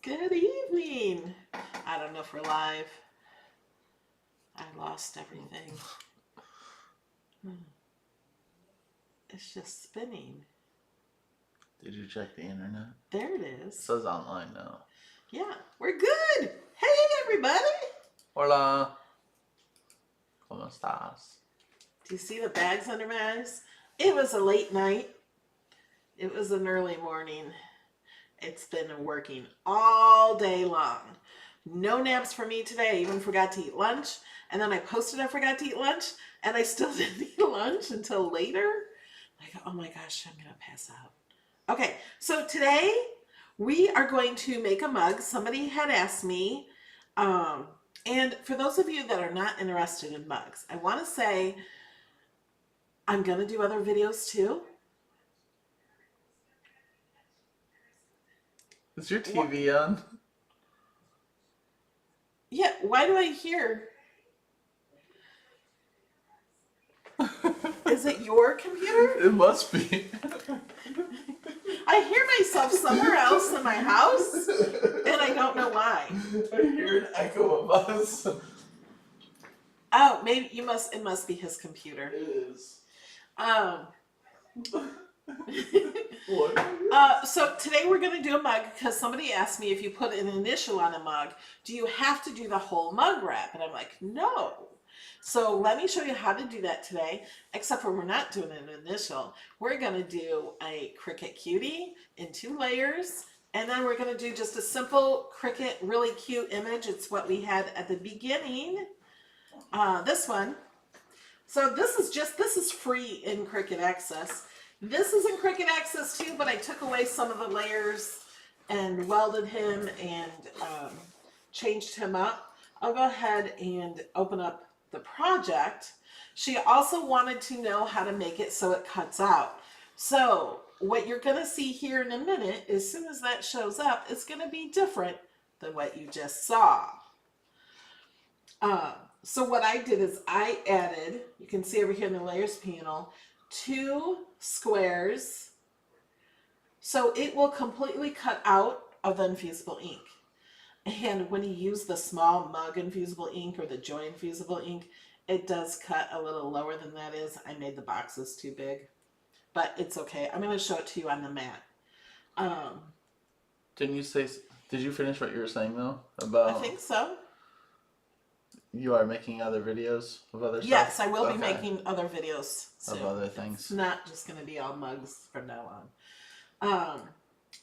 Good evening. I don't know if we're live. I lost everything. It's just spinning. Did you check the internet? There it It is. says online now. Yeah, we're good. Hey, everybody. Hola. ¿Cómo estás? Do you see the bags under my eyes? It was a late night. It was an early morning. It's been working all day long. No naps for me today. I even forgot to eat lunch. And then I posted I forgot to eat lunch. And I still didn't eat lunch until later. Like, oh my gosh, I'm going to pass out. Okay, so today we are going to make a mug. Somebody had asked me. And for those of you that are not interested in mugs, I want to say I'm going to do other videos too. Is your TV on? Yeah, why do I hear? Is it your computer? It must be. I hear myself somewhere else in my house, and I don't know why. I hear an echo of us. Oh, maybe it must be his computer. It is. So today we're going to do a mug because somebody asked me if you put an initial on a mug, do you have to do the whole mug wrap? And I'm like, no. So let me show you how to do that today, except for we're not doing an initial. We're going to do a Cricut cutie in 2 layers, and then we're going to do just a simple Cricut really cute image. It's what we had at the beginning. This one. So this is free in Cricut Access. This is in Cricut Access too, but I took away some of the layers and welded him and changed him up. I'll go ahead and open up the project. She also wanted to know how to make it so it cuts out. So what you're going to see here in a minute, as soon as that shows up, it's going to be different than what you just saw. So what I did is I added, you can see over here in the layers panel, 2 squares. So it will completely cut out of the infusible ink. And when you use the small mug infusible ink or the Joy infusible ink, it does cut a little lower than that is. I made the boxes too big, but it's okay. I'm going to show it to you on the mat. Did you finish what you were saying though? About I think so. You are making other videos of other stuff? Yes, I will be making other videos soon. Of other things. It's not just going to be all mugs from now on.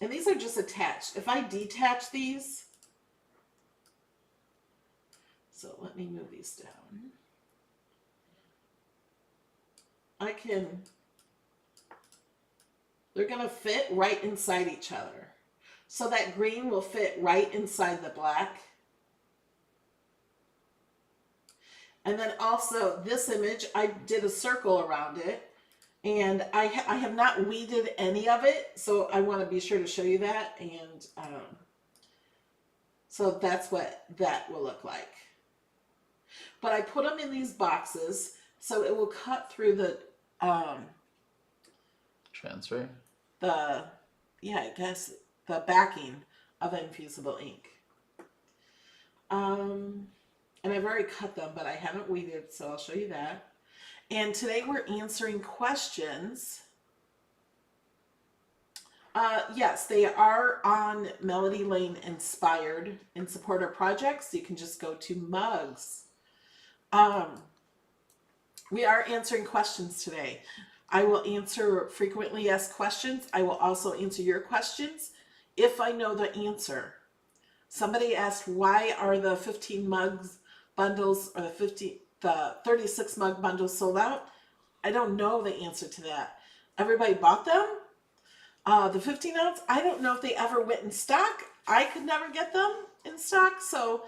And these are just attached. If I detach these, so let me move these down. They're going to fit right inside each other. So that green will fit right inside the black. And then also this image, I did a circle around it, and I have not weeded any of it, so I want to be sure to show you that. And so that's what that will look like. But I put them in these boxes so it will cut through the transfer. I guess the backing of infusible ink. And I've already cut them, but I haven't weeded, so I'll show you that. And today we're answering questions. Yes, they are on Melody Lane Inspired in supporter projects. You can just go to mugs. We are answering questions today. I will answer frequently asked questions. I will also answer your questions if I know the answer. Somebody asked, why are the 15 mugs bundles or the 36 mug bundles sold out? I don't know the answer to that. Everybody bought them. The 15 ounce, I don't know if they ever went in stock. I could never get them in stock, so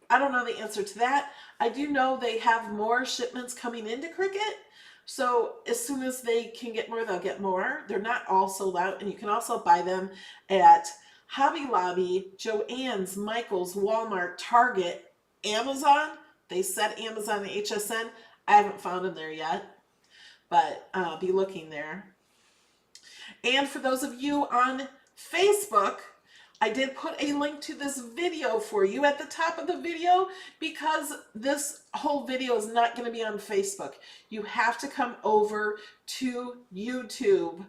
I don't know the answer to that. I do know they have more shipments coming into Cricut, so as soon as they can get more, they'll get more. They're not all sold out, and you can also buy them at Hobby Lobby, Joann's, Michael's, Walmart, Target, Amazon. They said Amazon and HSN. I haven't found them there yet, but be looking there. And for those of you on Facebook, I did put a link to this video for you at the top of the video because this whole video is not going to be on Facebook. You have to come over to YouTube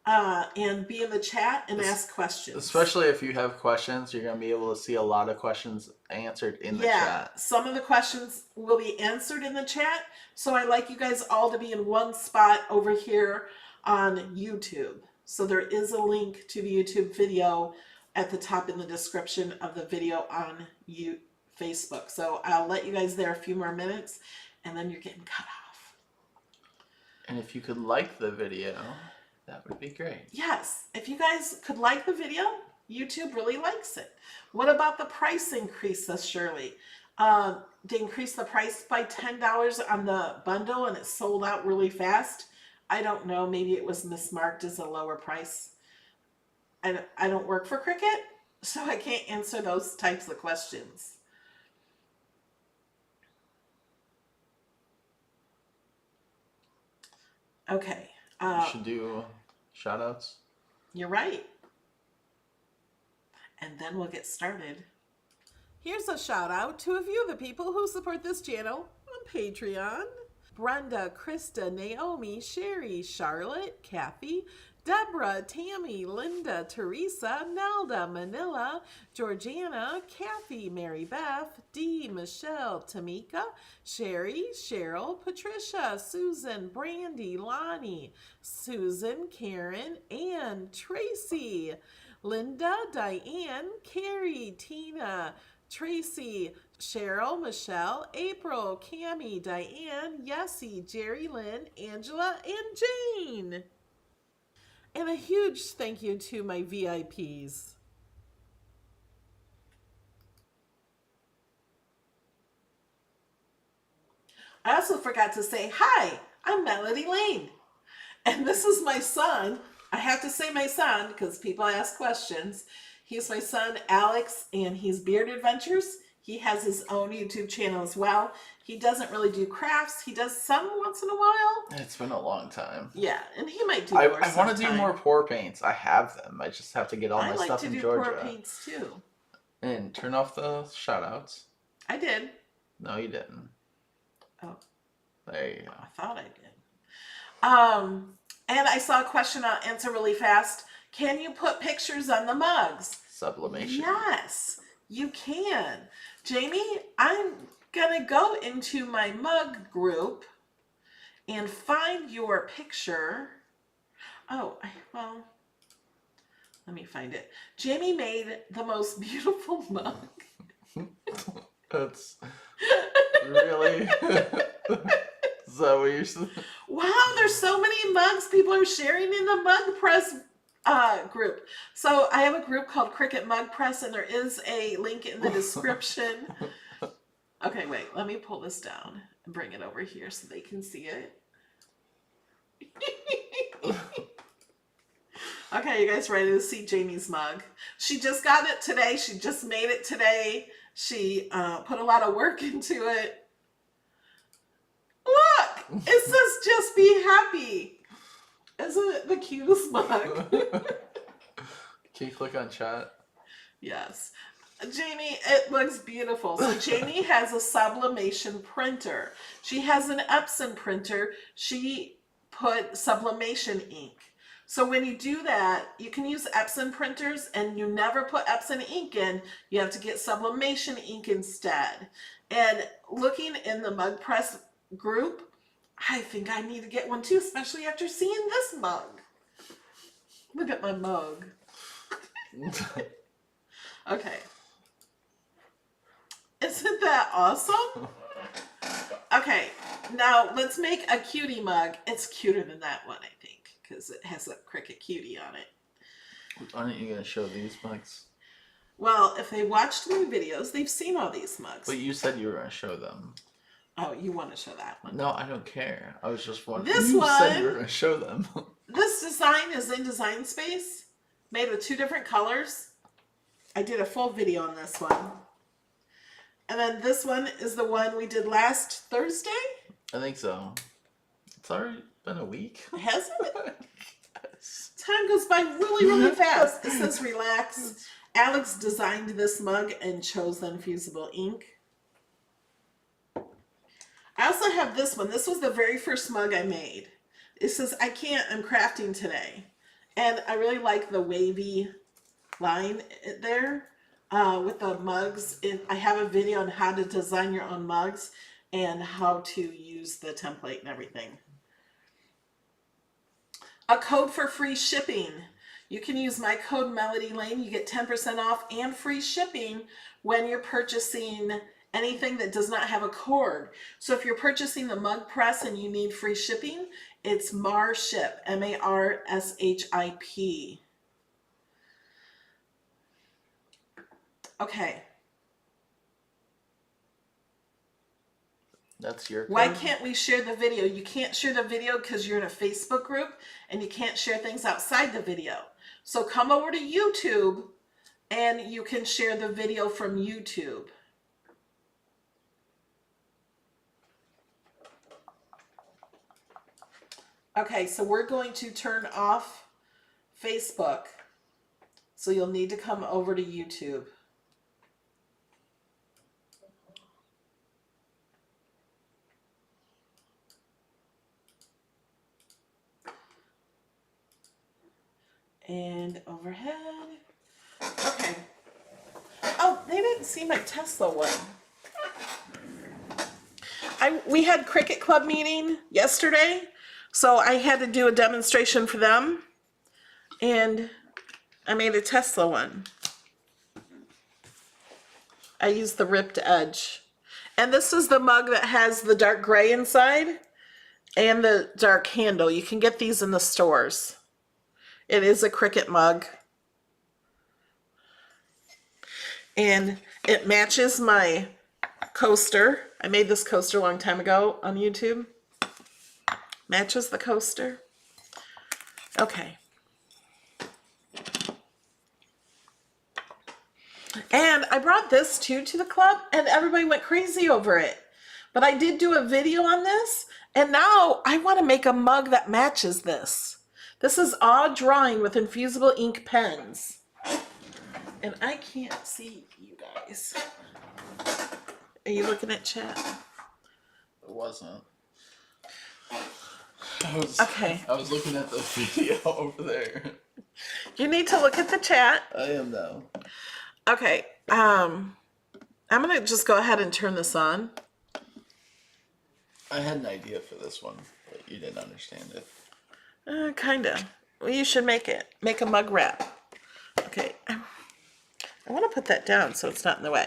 and be in the chat and ask questions. Especially if you have questions, you're going to be able to see a lot of questions answered in the chat. Some of the questions will be answered in the chat. So I like you guys all to be in one spot over here on YouTube. So there is a link to the YouTube video at the top in the description of the video on Facebook. So I'll let you guys there a few more minutes and then you're getting cut off. And if you could like the video, that would be great. Yes, if you guys could like the video, YouTube really likes it. What about the price increase, Shirley? They increased the price by $10 on the bundle and it sold out really fast. I don't know, maybe it was mismarked as a lower price. I don't work for Cricut, so I can't answer those types of questions. Okay. You should do shout outs. You're right. And then we'll get started. Here's a shout out to a few of the people who support this channel on Patreon. Brenda, Krista, Naomi, Sherry, Charlotte, Kathy, Deborah, Tammy, Linda, Teresa, Nelda, Manila, Georgiana, Kathy, Mary Beth, Dee, Michelle, Tamika, Sherry, Cheryl, Patricia, Susan, Brandy, Lonnie, Susan, Karen, Ann, Tracy, Linda, Diane, Carrie, Tina, Tracy, Cheryl, Michelle, April, Cammie, Diane, Yessie, Jerry Lynn, Angela, and Jane. And a huge thank you to my VIPs. I also forgot to say, hi, I'm Melody Lane. And this is my son. I have to say my son because people ask questions. He's my son, Alex, and he's Beard Adventures. He has his own YouTube channel as well. He doesn't really do crafts. He does some once in a while. It's been a long time. Yeah, and he might do more I want to do more pour paints. I have them. I just have to get all my stuff in Georgia. I like to do pour paints too. And turn off the shout outs. I did. No, you didn't. Oh. There you go. I thought I did. And I saw a question I'll answer really fast. Can you put pictures on the mugs? Sublimation. Yes, you can. Jamie, I'm going to go into my mug group and find your picture. Oh, well, let me find it. Jamie made the most beautiful mug. That's really... Is that what you're saying? Wow, there's so many mugs people are sharing in the Mug Press group. So I have a group called Cricut Mug Press, and there is a link in the description. Okay, wait, let me pull this down and bring it over here so they can see it. Okay, you guys ready to see Jamie's mug? She just got it today. She just made it today. She put a lot of work into it. Look, it says just be happy. Isn't it the cutest mug? Can you click on chat? Yes. Jamie, it looks beautiful. So Jamie has a sublimation printer. She has an Epson printer. She put sublimation ink. So when you do that, you can use Epson printers and you never put Epson ink in. You have to get sublimation ink instead. And looking in the Mug Press group, I think I need to get one too, especially after seeing this mug. Look at my mug. Okay. Isn't that awesome? Okay, now let's make a cutie mug. It's cuter than that one, I think, because it has a Cricut cutie on it. Aren't you going to show these mugs? Well, if they watched my videos, they've seen all these mugs. But you said you were going to show them. Oh, you want to show that one? No, I don't care. I was just wondering. This you one, said you were going to show them. This design is in Design Space, made with 2 different colors. I did a full video on this one. And then this one is the one we did last Thursday. I think so. It's already been a week. Hasn't it? Time goes by really, really fast. It says relax. Alex designed this mug and chose the infusible ink. I also have this one. This was the very first mug I made. It says, I can't, I'm crafting today. And I really like the wavy line there with the mugs. I have a video on how to design your own mugs and how to use the template and everything. A code for free shipping. You can use my code Melody Lane. You get 10% off and free shipping when you're purchasing anything that does not have a cord. So if you're purchasing the mug press and you need free shipping, it's MARSHIP, M-A-R-S-H-I-P. Okay. That's your code? Why can't we share the video? You can't share the video because you're in a Facebook group and you can't share things outside the video. So come over to YouTube and you can share the video from YouTube. Okay, so we're going to turn off Facebook. So you'll need to come over to YouTube. And overhead. Okay. Oh, they didn't see my Tesla one. We had Cricut Club meeting yesterday, so I had to do a demonstration for them, and I made a Tesla one. I used the ripped edge. And this is the mug that has the dark gray inside and the dark handle. You can get these in the stores. It is a Cricut mug. And it matches my coaster. I made this coaster a long time ago on YouTube. Matches the coaster. Okay. And I brought this too to the club and everybody went crazy over it. But I did do a video on this and now I want to make a mug that matches this. This is all drawing with infusible ink pens. And I can't see you guys. Are you looking at chat? It wasn't. Okay. I was looking at the video over there. You need to look at the chat. I am now. Okay. I'm going to just go ahead and turn this on. I had an idea for this one, but you didn't understand it. Kinda. Well, you should make it. Make a mug wrap. Okay. I want to put that down so it's not in the way.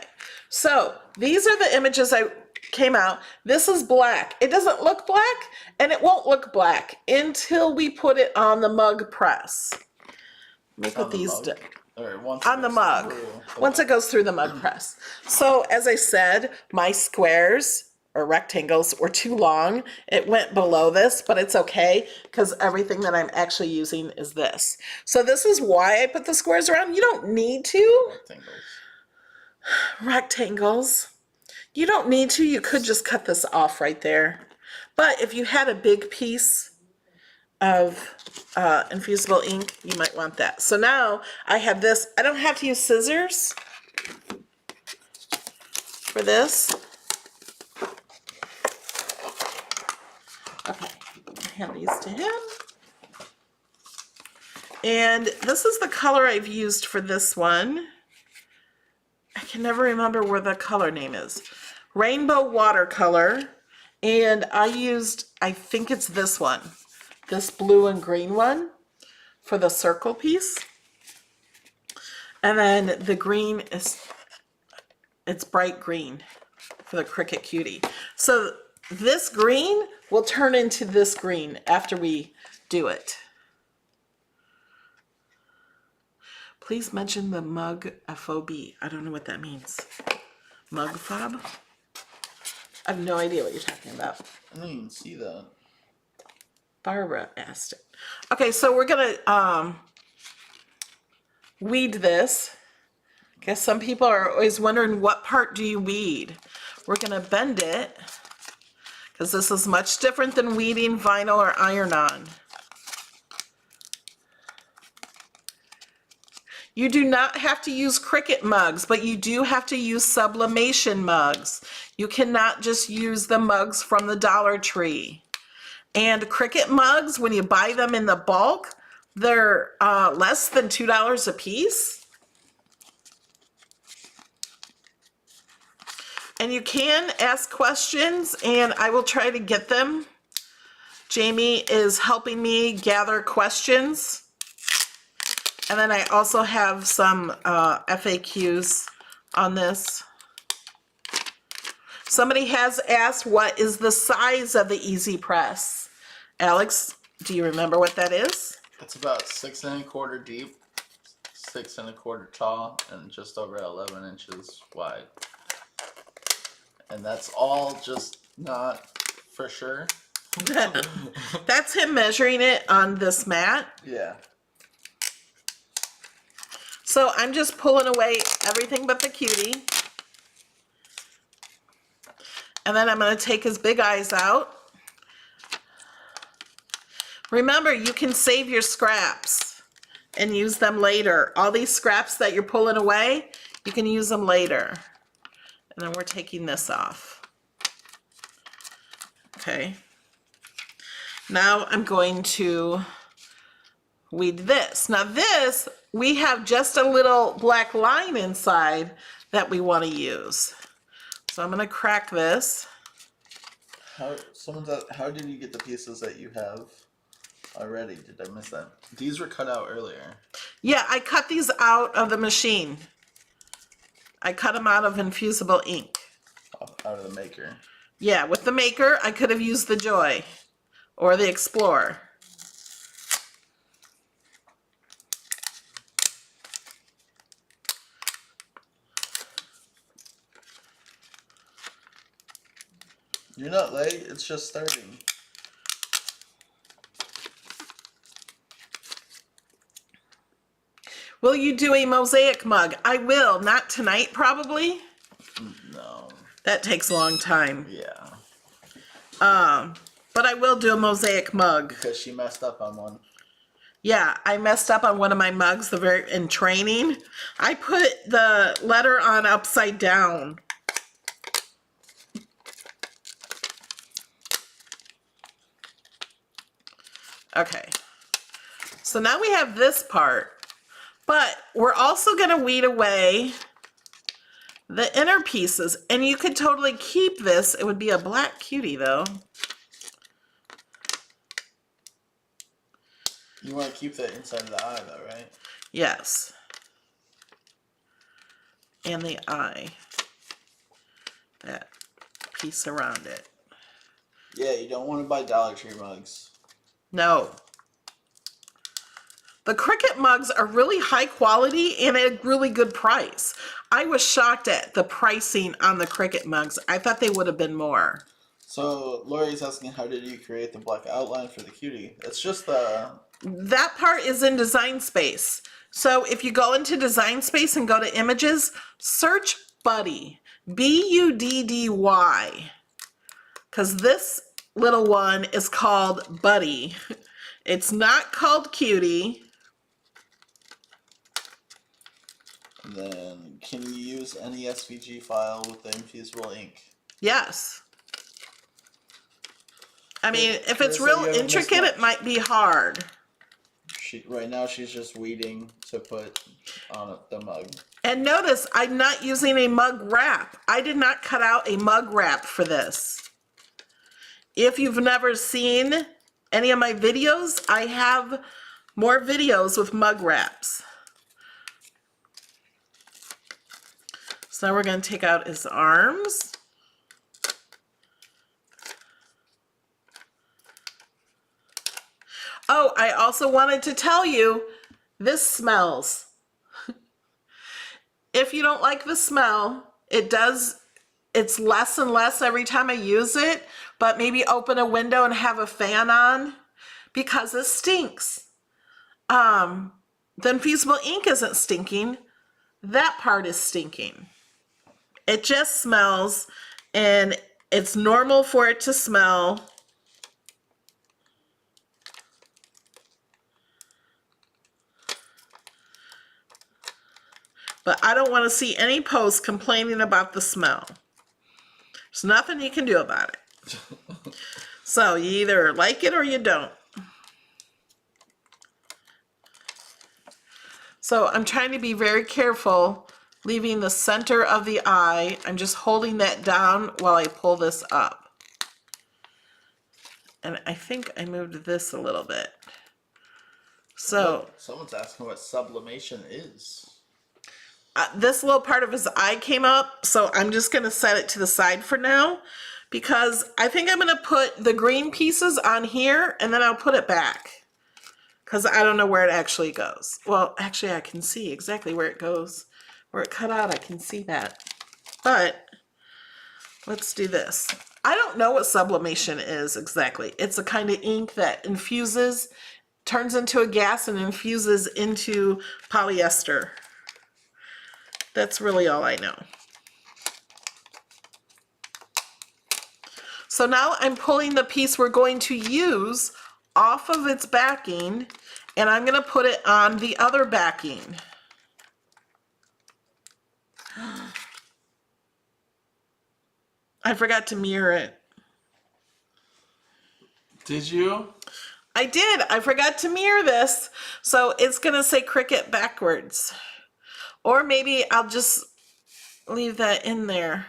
So these are the images I came out. This is black. It doesn't look black and it won't look black until we put it on the mug press. Let me put these down. On the mug. Once it goes through the mug press. So as I said, my squares or rectangles were too long. It went below this, but it's okay because everything that I'm actually using is this. So this is why I put the squares around. You don't need to. Rectangles. You don't need to. You could just cut this off right there. But if you had a big piece of infusible ink, you might want that. So now I have this. I don't have to use scissors for this. Okay, hand these to him. And this is the color I've used for this one. I can never remember where the color name is. Rainbow watercolor. And I used, I think it's this one. This blue and green one for the circle piece. And then the green is, it's bright green for the Cricut Cutie. So this green will turn into this green after we do it. Please mention the mug FOB. I don't know what that means. Mug fob? I have no idea what you're talking about. I don't even see that. Barbara asked it. Okay, so we're gonna weed this. Because some people are always wondering what part do you weed. We're gonna bend it. Because this is much different than weeding vinyl or iron-on. You do not have to use Cricut mugs, but you do have to use sublimation mugs. You cannot just use the mugs from the Dollar Tree. And Cricut mugs, when you buy them in the bulk, they're less than $2 a piece. And you can ask questions, and I will try to get them. Jamie is helping me gather questions. And then I also have some FAQs on this. Somebody has asked, what is the size of the Easy Press? Alex, do you remember what that is? It's about 6 1/4 deep, 6 1/4 tall, and just over 11 inches wide. And that's all just not for sure. That's him measuring it on this mat. Yeah. So I'm just pulling away everything but the cutie. And then I'm going to take his big eyes out. Remember, you can save your scraps and use them later. All these scraps that you're pulling away, you can use them later. And then we're taking this off. Okay. Now I'm going to weed this. Now this, we have just a little black line inside that we want to use. So I'm going to crack this. How did you get the pieces that you have already? Did I miss that? These were cut out earlier. Yeah, I cut these out of the machine. I cut them out of infusible ink. Out of the maker. Yeah, with the maker, I could have used the Joy or the Explorer. You're not late, it's just starting. Will you do a mosaic mug? I will, not tonight probably. No. That takes a long time. Yeah. But I will do a mosaic mug. Because she messed up on one. Yeah, I messed up on one of my mugs in training. I put the letter on upside down. Okay. So now we have this part. But we're also going to weed away the inner pieces. And you could totally keep this. It would be a black cutie though. You want to keep the inside of the eye though, right? Yes. And the eye. That piece around it. Yeah, you don't want to buy Dollar Tree mugs. No. The Cricut mugs are really high quality and at a really good price. I was shocked at the pricing on the Cricut mugs. I thought they would have been more. So Lori's asking, how did you create the black outline for the cutie? It's just the... That part is in Design Space. So if you go into Design Space and go to Images, search Buddy. B-U-D-D-Y. Because this little one is called Buddy. It's not called Cutie. And then, can you use any SVG file with the infusible ink? Yes. I mean, if Chris, it's real you have a intricate, mismatch. it might be hard. Right now she's just weeding to put on the mug. And notice, I'm not using a mug wrap. I did not cut out a mug wrap for this. If you've never seen any of my videos, I have more videos with mug wraps. So now we're going to take out his arms. Oh, I also wanted to tell you, this smells. If you don't like the smell, it's less and less every time I use it, but maybe open a window and have a fan on because it stinks. The infusible ink isn't stinking. That part is stinking. It just smells, and it's normal for it to smell. But I don't want to see any posts complaining about the smell. There's nothing you can do about it. So you either like it or you don't. So I'm trying to be very careful, leaving the center of the eye. I'm just holding that down while I pull this up. And I think I moved this a little bit. So someone's asking what sublimation is. this little part of his eye came up, so I'm just going to set it to the side for now, because I think I'm going to put the green pieces on here and then I'll put it back, because I don't know where it actually goes. Well, actually I can see exactly where it goes. Where it cut out, I can see that. But let's do this. I don't know what sublimation is exactly. It's a kind of ink that infuses, turns into a gas and infuses into polyester. That's really all I know. So now I'm pulling the piece we're going to use off of its backing, and I'm going to put it on the other backing. I forgot to mirror it. Did you? I did. I forgot to mirror this. So it's going to say Cricut backwards. Or maybe I'll just leave that in there,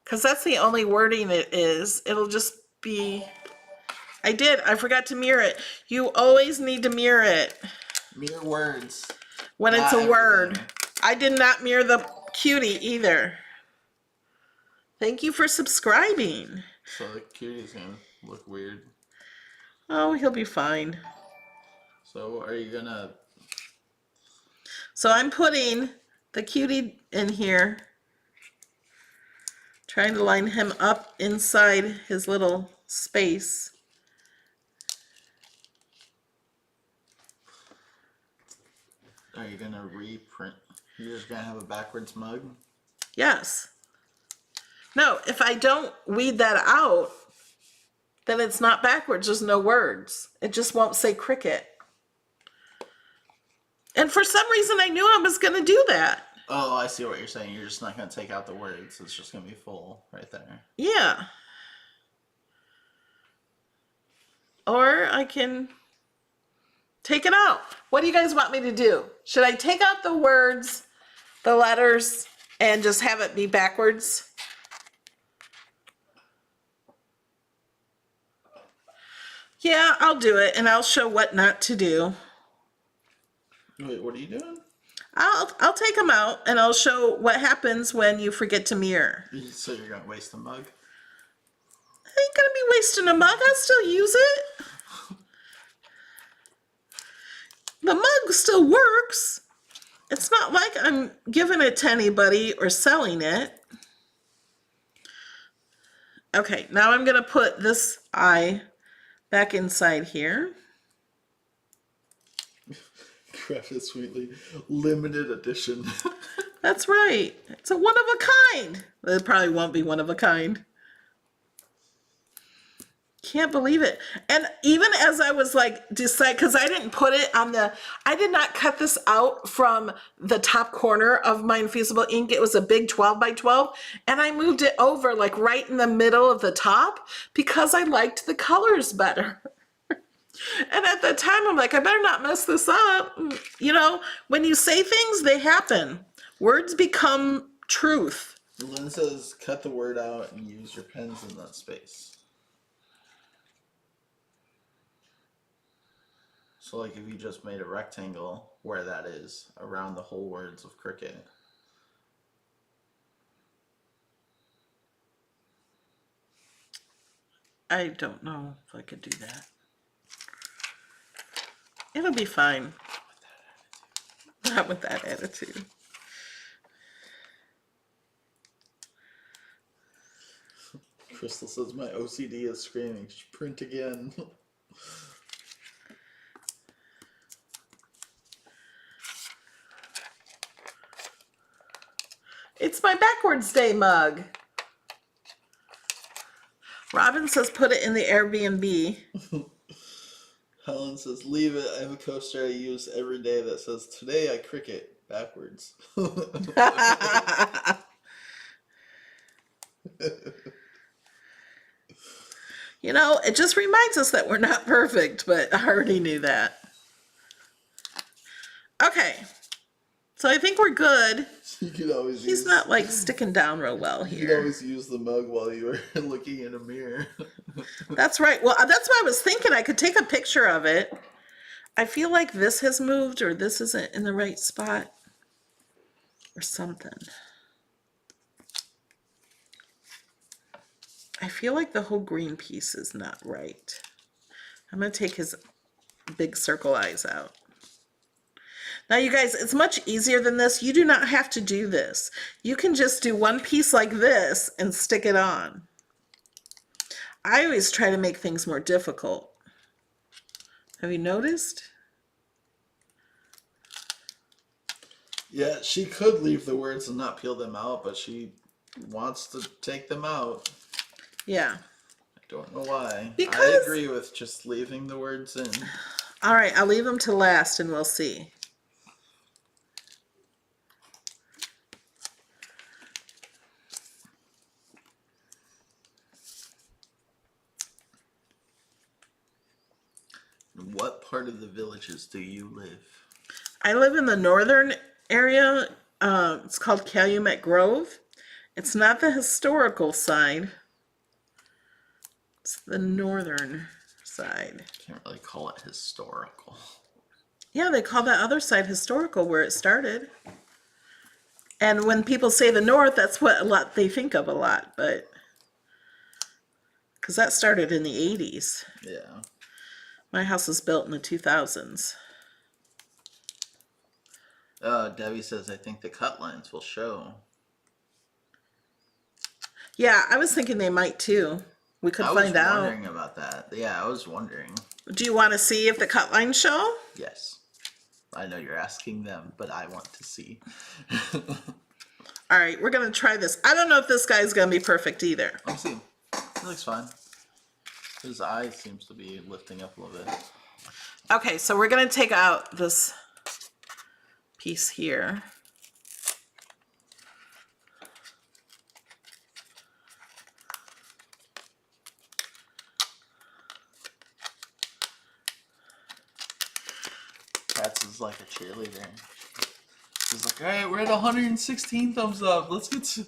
because that's the only wording it is. It'll just be... I did. I forgot to mirror it. You always need to mirror it. Mirror words. When Not it's a everything. word. I did not mirror the cutie either. Thank you for subscribing. So the cutie's gonna look weird. Oh, he'll be fine. So are you gonna... So I'm putting the cutie in here, trying to line him up inside his little space. Are you gonna reprint? You're just gonna have a backwards mug? Yes. No, if I don't weed that out, then it's not backwards. There's no words. It just won't say Cricut. And for some reason, I knew I was going to do that. Oh, I see what you're saying. You're just not gonna take out the words. It's just gonna be full right there. Yeah. Or I can take it out. What do you guys want me to do? Should I take out the words, the letters, and just have it be backwards? Yeah, I'll do it, and I'll show what not to do. Wait, what are you doing? I'll take them out, and I'll show what happens when you forget to mirror. So you're gonna waste the mug? I ain't gonna be wasting a mug. I'll still use it. The mug still works. It's not like I'm giving it to anybody or selling it. Okay, now I'm gonna put this eye back inside here. Crafted Sweetly limited edition. That's right. It's a one of a kind. It probably won't be one of a kind. Can't believe it. And even as I was like because I didn't put it on I did not cut this out from the top corner of my infusible ink. It was a big 12 by 12, and I moved it over like right in the middle of the top because I liked the colors better. And at the time, I'm like, I better not mess this up. You know, when you say things, they happen. Words become truth. Lynn says, cut the word out and use your pens in that space. So like if you just made a rectangle where that is, around the whole words of Cricut. I don't know if I could do that. It'll be fine. Not with that attitude. Crystal says, my OCD is screaming, print again. It's my backwards day mug. Robin says put it in the Airbnb. Helen says, leave it. I have a coaster I use every day that says, today I Cricut. backwards. You know, it just reminds us that we're not perfect, but I already knew that. Okay, so I think we're good. You could always He's not like sticking down real well You could here. always use the mug while you were looking in a mirror. That's right. Well, that's what I was thinking. I could take a picture of it. I feel like this has moved or this isn't in the right spot or something. I feel like the whole green piece is not right. I'm going to take his big circle eyes out. Now, you guys, it's much easier than this. You do not have to do this. You can just do one piece like this and stick it on. I always try to make things more difficult. Have you noticed? Yeah, she could leave the words and not peel them out, but she wants to take them out. Yeah. I don't know why. Because... I agree with just leaving the words in. All right, I'll leave them to last and we'll see. In what part of the Villages do you live? I live in the northern area. It's called Calumet Grove. It's not the historical side. It's the northern side. Can't really call it historical. Yeah, they call that other side historical where it started. And when people say the north, that's what they think of a lot, but because that started in the 80s. Yeah. My house was built in the 2000s. Debbie says, I think the cut lines will show. Yeah, I was thinking they might too. We could find out. I was wondering about that. Yeah, I was wondering. Do you want to see if the cut lines show? Yes. I know you're asking them, but I want to see. All right, we're going to try this. I don't know if this guy's going to be perfect either. Let's see. It looks fine. His eye seems to be lifting up a little bit. Okay, so we're going to take out this piece here. Katz is like a cheerleader. She's like, all right, we're at 116 thumbs up. Let's get to...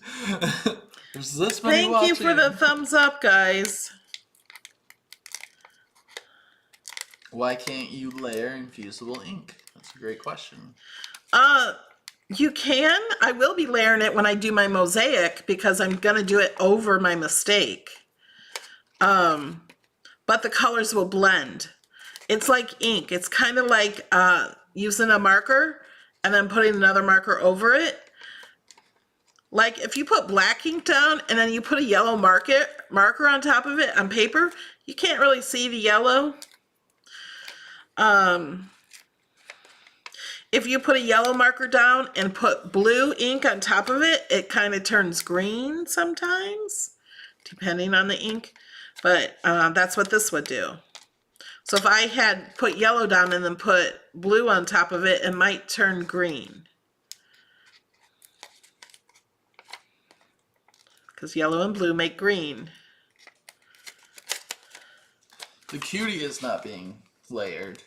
There's this many Thank watching. you for the thumbs up, guys. Why can't you layer infusible ink? That's a great question. You can. I will be layering it when I do my mosaic because I'm going to do it over my mistake. But the colors will blend. It's like ink. It's kind of like using a marker and then putting another marker over it. Like if you put black ink down and then you put a yellow marker on top of it on paper, you can't really see the yellow. If you put a yellow marker down and put blue ink on top of it, it kind of turns green sometimes, depending on the ink. But that's what this would do. So if I had put yellow down and then put blue on top of it, it might turn green. Because yellow and blue make green. The cutie is not being layered,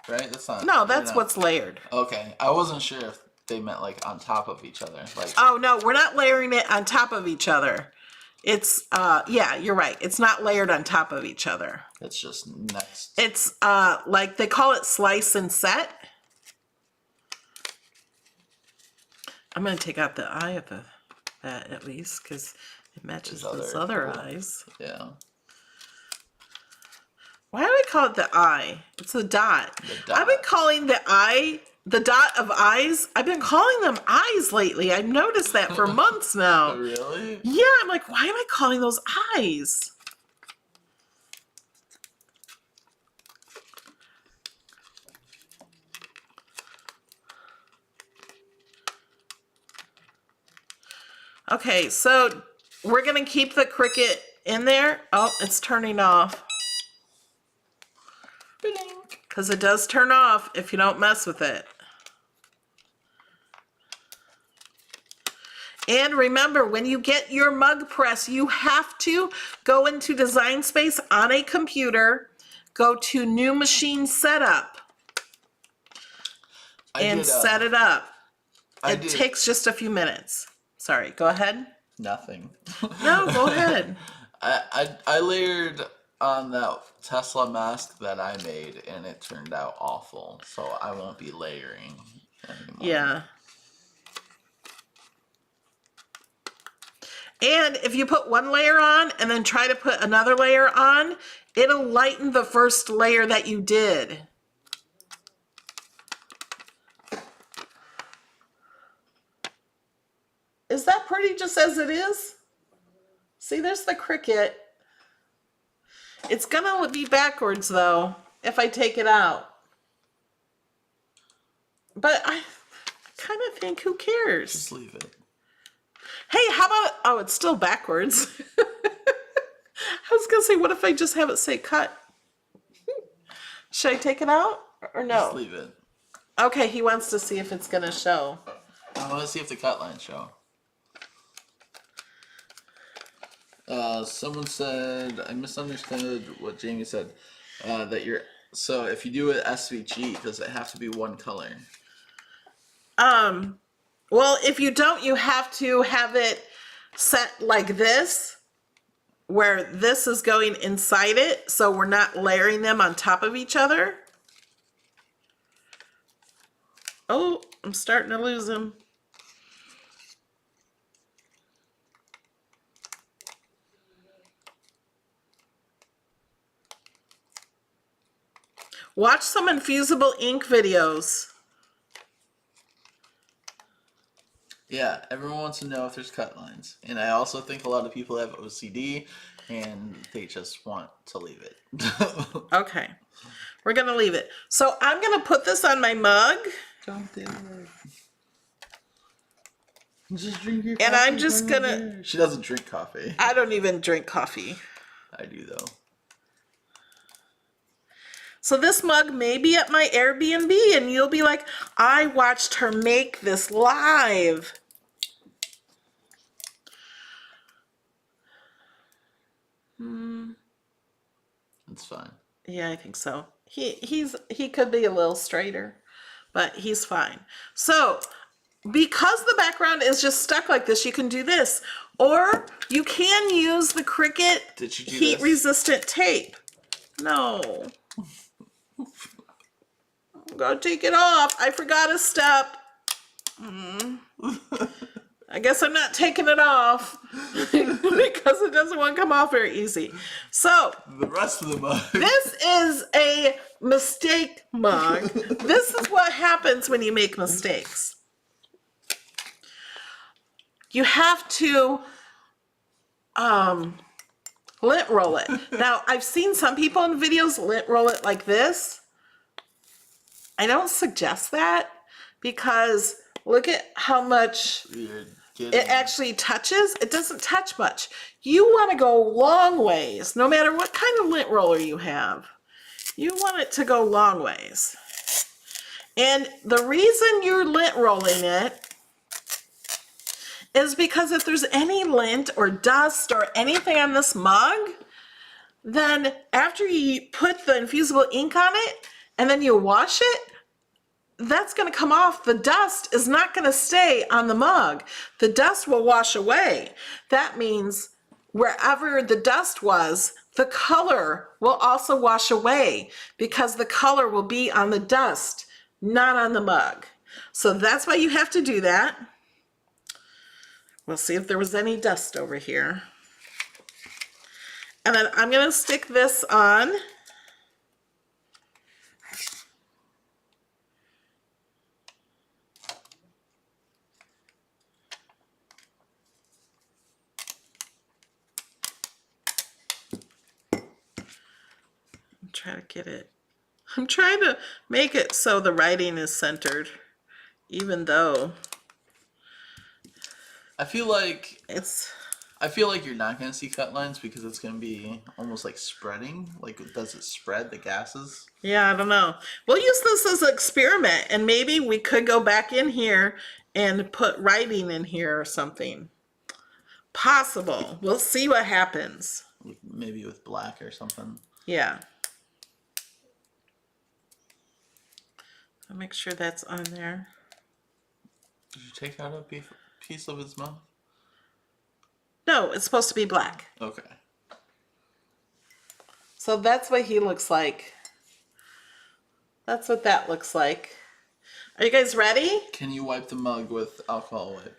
right? That's not. No, that's what's layered. Okay, I wasn't sure if they meant like on top of each other. Like. Oh no, we're not layering it on top of each other. It's yeah, you're right. It's not layered on top of each other. It's just next. It's like they call it slice and set. I'm gonna take out the eye of that at least because it matches those other eyes. Yeah. Why do I call it the eye? It's the dot. The dot. I've been calling the eye, the dot of eyes. I've been calling them eyes lately. I've noticed that for months now. Really? Yeah, I'm like, why am I calling those eyes? Okay, so we're gonna keep the Cricut in there. Oh, it's turning off. Because it does turn off if you don't mess with it. And remember, when you get your mug press, you have to go into Design Space on a computer, go to New Machine Setup, and set it up. It takes just a few minutes. Sorry, go ahead. Nothing. No, go ahead. I layered on that Tesla mask that I made, and it turned out awful. So I won't be layering anymore. Yeah. And if you put one layer on and then try to put another layer on, it'll lighten the first layer that you did. Is that pretty just as it is? See, there's the Cricut. It's gonna be backwards though, if I take it out. But I kind of think, who cares? Just leave it. Hey, how about, oh, it's still backwards. I was gonna say, what if I just have it say cut? Should I take it out or no? Just leave it. Okay, he wants to see if it's gonna show. I want to see if the cut lines show. Someone said, I misunderstood what Jamie said, that so if you do it SVG, does it have to be one color? Well, if you don't, you have to have it set like this, where this is going inside it, so we're not layering them on top of each other. Oh, I'm starting to lose him. Watch some infusible ink videos. Yeah, everyone wants to know if there's cut lines. And I also think a lot of people have OCD and they just want to leave it. Okay, we're gonna leave it. So I'm gonna put this on my mug. Don't do it. Just drink your coffee. And I'm just gonna... She doesn't drink coffee. I don't even drink coffee. I do though. So this mug may be at my Airbnb and you'll be like, I watched her make this live. It's fine. Yeah, I think so. He could be a little straighter, but he's fine. So because the background is just stuck like this, you can do this. Or you can use the Cricut heat resistant tape. No. I'm gonna take it off. I forgot a step. I guess I'm not taking it off because it doesn't want to come off very easy. So the rest of the mug. This is a mistake mug. This is what happens when you make mistakes. You have to lint roll it. Now, I've seen some people in videos lint roll it like this. I don't suggest that because look at how much it actually touches. It doesn't touch much. You want to go long ways, no matter what kind of lint roller you have. You want it to go long ways. And the reason you're lint rolling it is because if there's any lint or dust or anything on this mug, then after you put the infusible ink on it and then you wash it, that's going to come off. The dust is not going to stay on the mug. The dust will wash away. That means wherever the dust was, the color will also wash away because the color will be on the dust, not on the mug. So that's why you have to do that. We'll see if there was any dust over here. And then I'm going to stick this on. Try to get it. I'm trying to make it so the writing is centered, even though I feel like you're not gonna see cut lines because it's gonna be almost like spreading. Like, does it spread the gases? Yeah, I don't know. We'll use this as an experiment, and maybe we could go back in here and put writing in here or something. Possible. We'll see what happens. Maybe with black or something. Yeah. I'll make sure that's on there. Did you take out a piece of his mouth? No, it's supposed to be black. Okay. So that's what he looks like. That's what that looks like. Are you guys ready? Can you wipe the mug with alcohol wipe?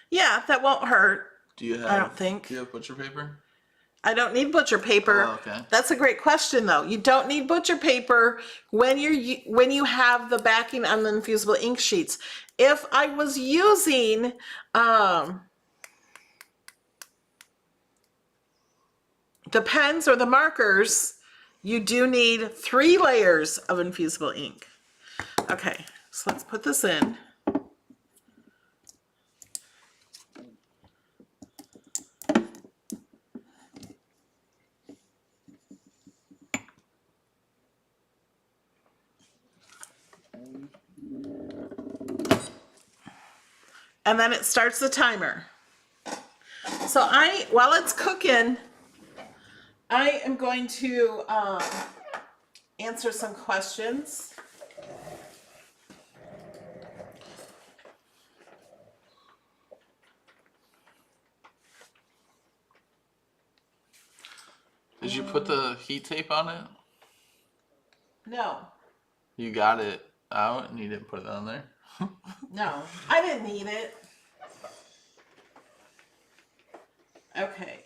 Yeah, that won't hurt. Do you have? I don't think. Do you have butcher paper? I don't need butcher paper. Oh, okay. That's a great question, though. You don't need butcher paper when you have the backing on the infusible ink sheets. If I was using the pens or the markers, you do need 3 layers of infusible ink. Okay, so let's put this in. And then it starts the timer. So while it's cooking, I am going to answer some questions. Did you put the heat tape on it? No, You got it out and you didn't put it on there? no, I didn't need it. Okay.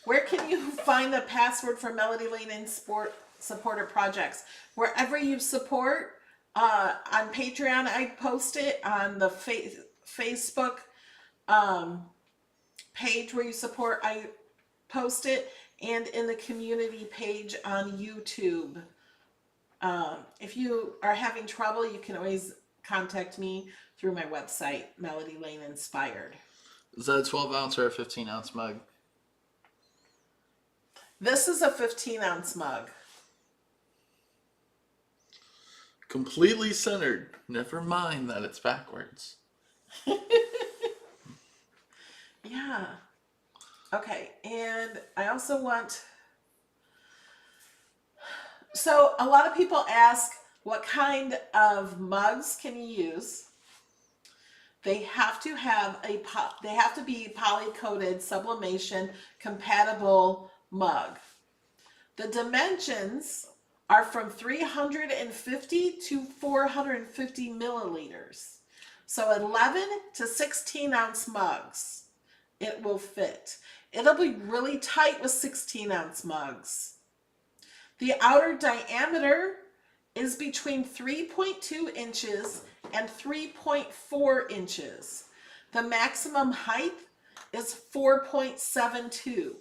Where can you find the password for Melody Lane and supporter projects? Wherever you support, on Patreon, I post it on the Facebook page where you support, I post it, and in the community page on YouTube. If you are having trouble, you can always contact me through my website, Melody Lane Inspired. Is that a 12-ounce or a 15-ounce mug? This is a 15-ounce mug. Completely centered. Never mind that it's backwards. Yeah. Okay, and I also want... So a lot of people ask, what kind of mugs can you use? They have to have they have to be poly-coated sublimation compatible mug. The dimensions are from 350 to 450 milliliters. So 11 to 16 ounce mugs, it will fit. It'll be really tight with 16 ounce mugs. The outer diameter is between 3.2 inches and 3.4 inches. The maximum height is 4.72.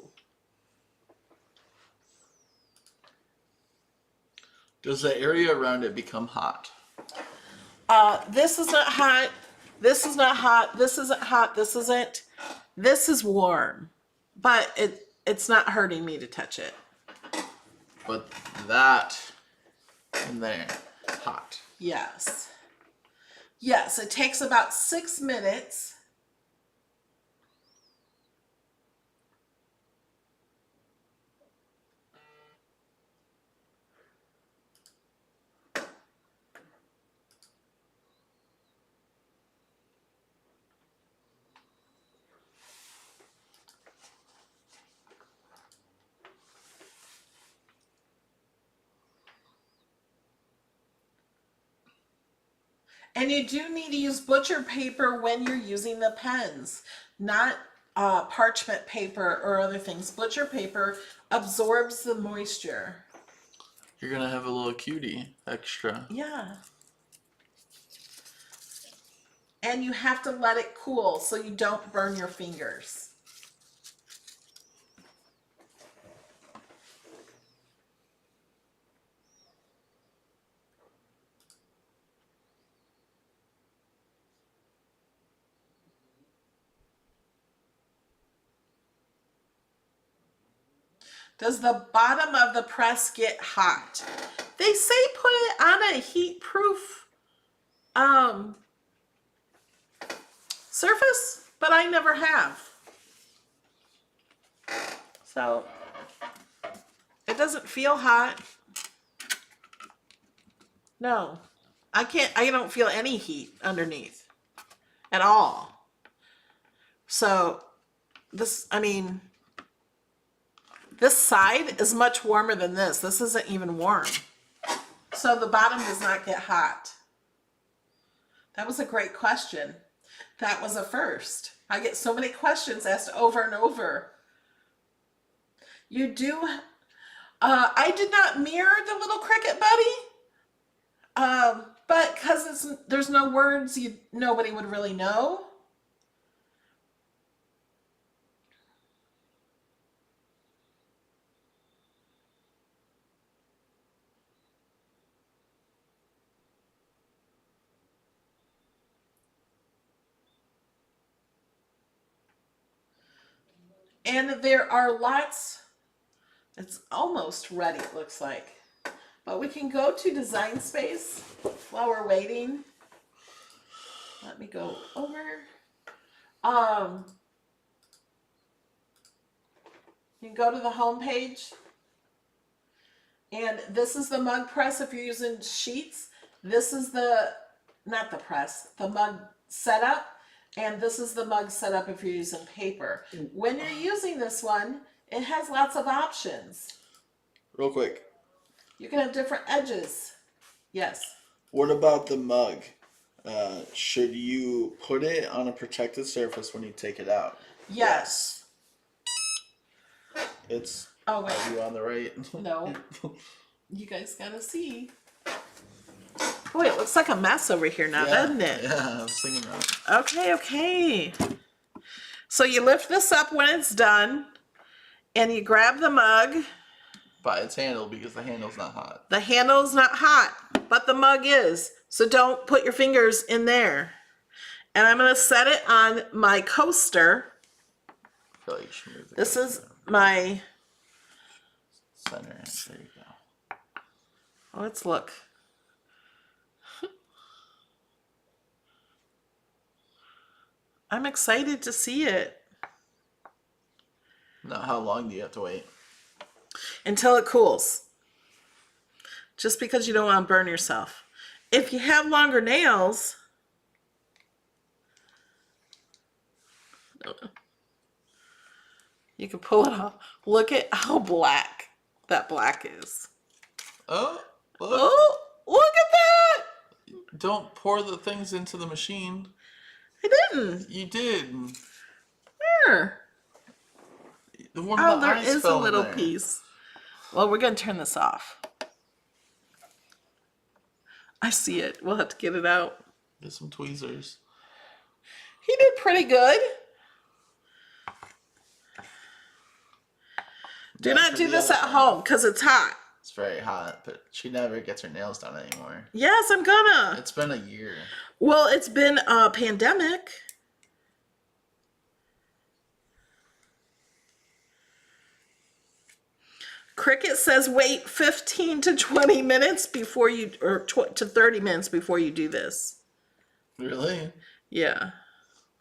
Does the area around it become hot? This is not hot. This is not hot. This isn't hot. This isn't. This is warm, but it's not hurting me to touch it. But that in there, hot. Yes. Yes, it takes about 6 minutes. And you do need to use butcher paper when you're using the pens, not parchment paper or other things. Butcher paper absorbs the moisture. You're gonna have a little cutie extra. Yeah. And you have to let it cool so you don't burn your fingers. Does the bottom of the press get hot? They say put it on a heat-proof surface, but I never have. So it doesn't feel hot. No, I don't feel any heat underneath at all. So this, I mean, this side is much warmer than this. This isn't even warm. So the bottom does not get hot. That was a great question. That was a first. I get so many questions asked over and over. You do, I did not mirror the little Cricut Buddy, but because there's no words, nobody would really know. And there are lots, it's almost ready, it looks like. But we can go to Design Space while we're waiting. Let me go over. You can go to the home page. And this is the mug press if you're using sheets. This is not the press, the mug setup. And this is the mug setup if you're using paper. When you're using this one, it has lots of options. Real quick. You can have different edges. Yes. What about the mug? Should you put it on a protected surface when you take it out? Yes. It's. Oh, wait. Are you on the right? No. You guys gotta see. Boy, it looks like a mess over here now, doesn't it? Yeah, I was thinking that. Okay, okay. So you lift this up when it's done, and you grab the mug. By its handle, because the handle's not hot. The handle's not hot, but the mug is. So don't put your fingers in there. And I'm going to set it on my coaster. I feel like you should move the This coaster is my... center. There you go. Oh, let's look. I'm excited to see it. Now, how long do you have to wait? Until it cools. Just because you don't want to burn yourself. If you have longer nails, you can pull it off. Look at how black that black is. Oh, look. Oh, look at that! Don't pour the things into the machine. I didn't. You did. Where? The one Oh, the there eyes is a fell in little there. piece. Well, we're going to turn this off. I see it. We'll have to get it out. Get some tweezers. He did pretty good. Do not do this at home because it's hot. It's very hot, but she never gets her nails done anymore. Yes, I'm gonna. It's been a year. Well, it's been a pandemic. Cricut says wait 15 to 20 minutes before you, or to 30 minutes before you do this. Really? Yeah.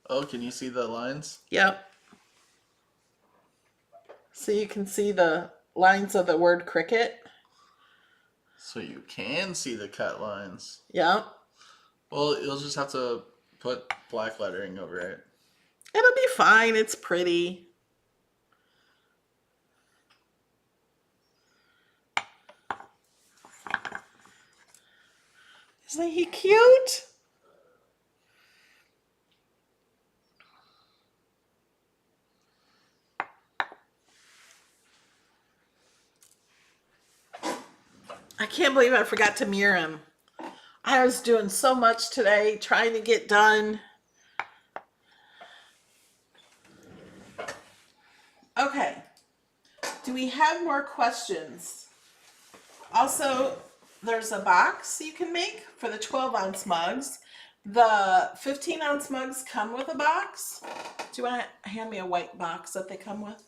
Oh, can you see the lines? Yep. So you can see the lines of the word Cricut. So you can see the cut lines. Yep. Well, you'll just have to put black lettering over it. It'll be fine. It's pretty. Isn't he cute? I can't believe I forgot to mirror him. I was doing so much today, trying to get done. Okay. Do we have more questions? Also, there's a box you can make for the 12-ounce mugs. The 15-ounce mugs come with a box. Do you want to hand me a white box that they come with?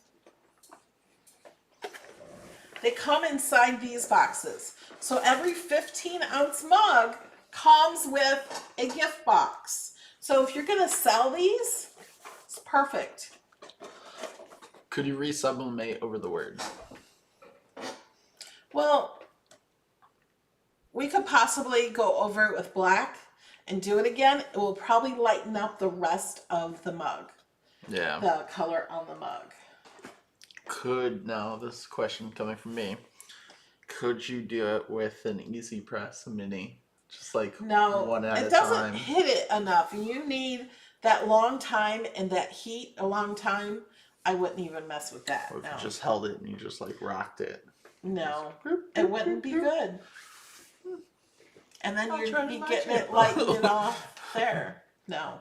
They come inside these boxes. So every 15-ounce mug comes with a gift box. So if you're going to sell these, it's perfect. Could you resublimate over the word? Well, we could possibly go over it with black and do it again. It will probably lighten up the rest of the mug. Yeah. The color on the mug. Now this question coming from me. Could you do it with an easy press mini? Just like one at a time? It doesn't hit it enough. You need that long time and that heat a long time. I wouldn't even mess with that. Or if you just held it and you just like rocked it. No, it wouldn't be good. And then you'd be getting it lightened off there. No.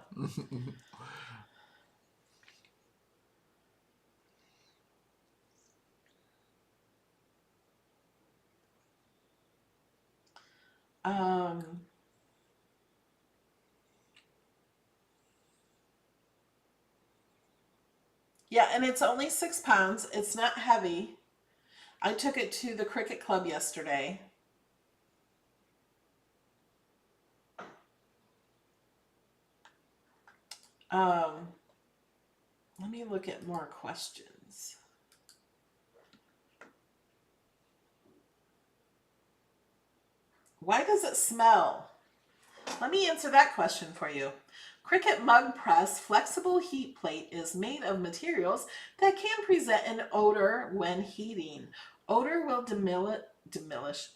Yeah, and it's only 6 pounds. It's not heavy. I took it to the Cricut Club yesterday. Let me look at more questions. Why does it smell? Let me answer that question for you. Cricut Mug Press flexible heat plate is made of materials that can present an odor when heating. Odor will diminish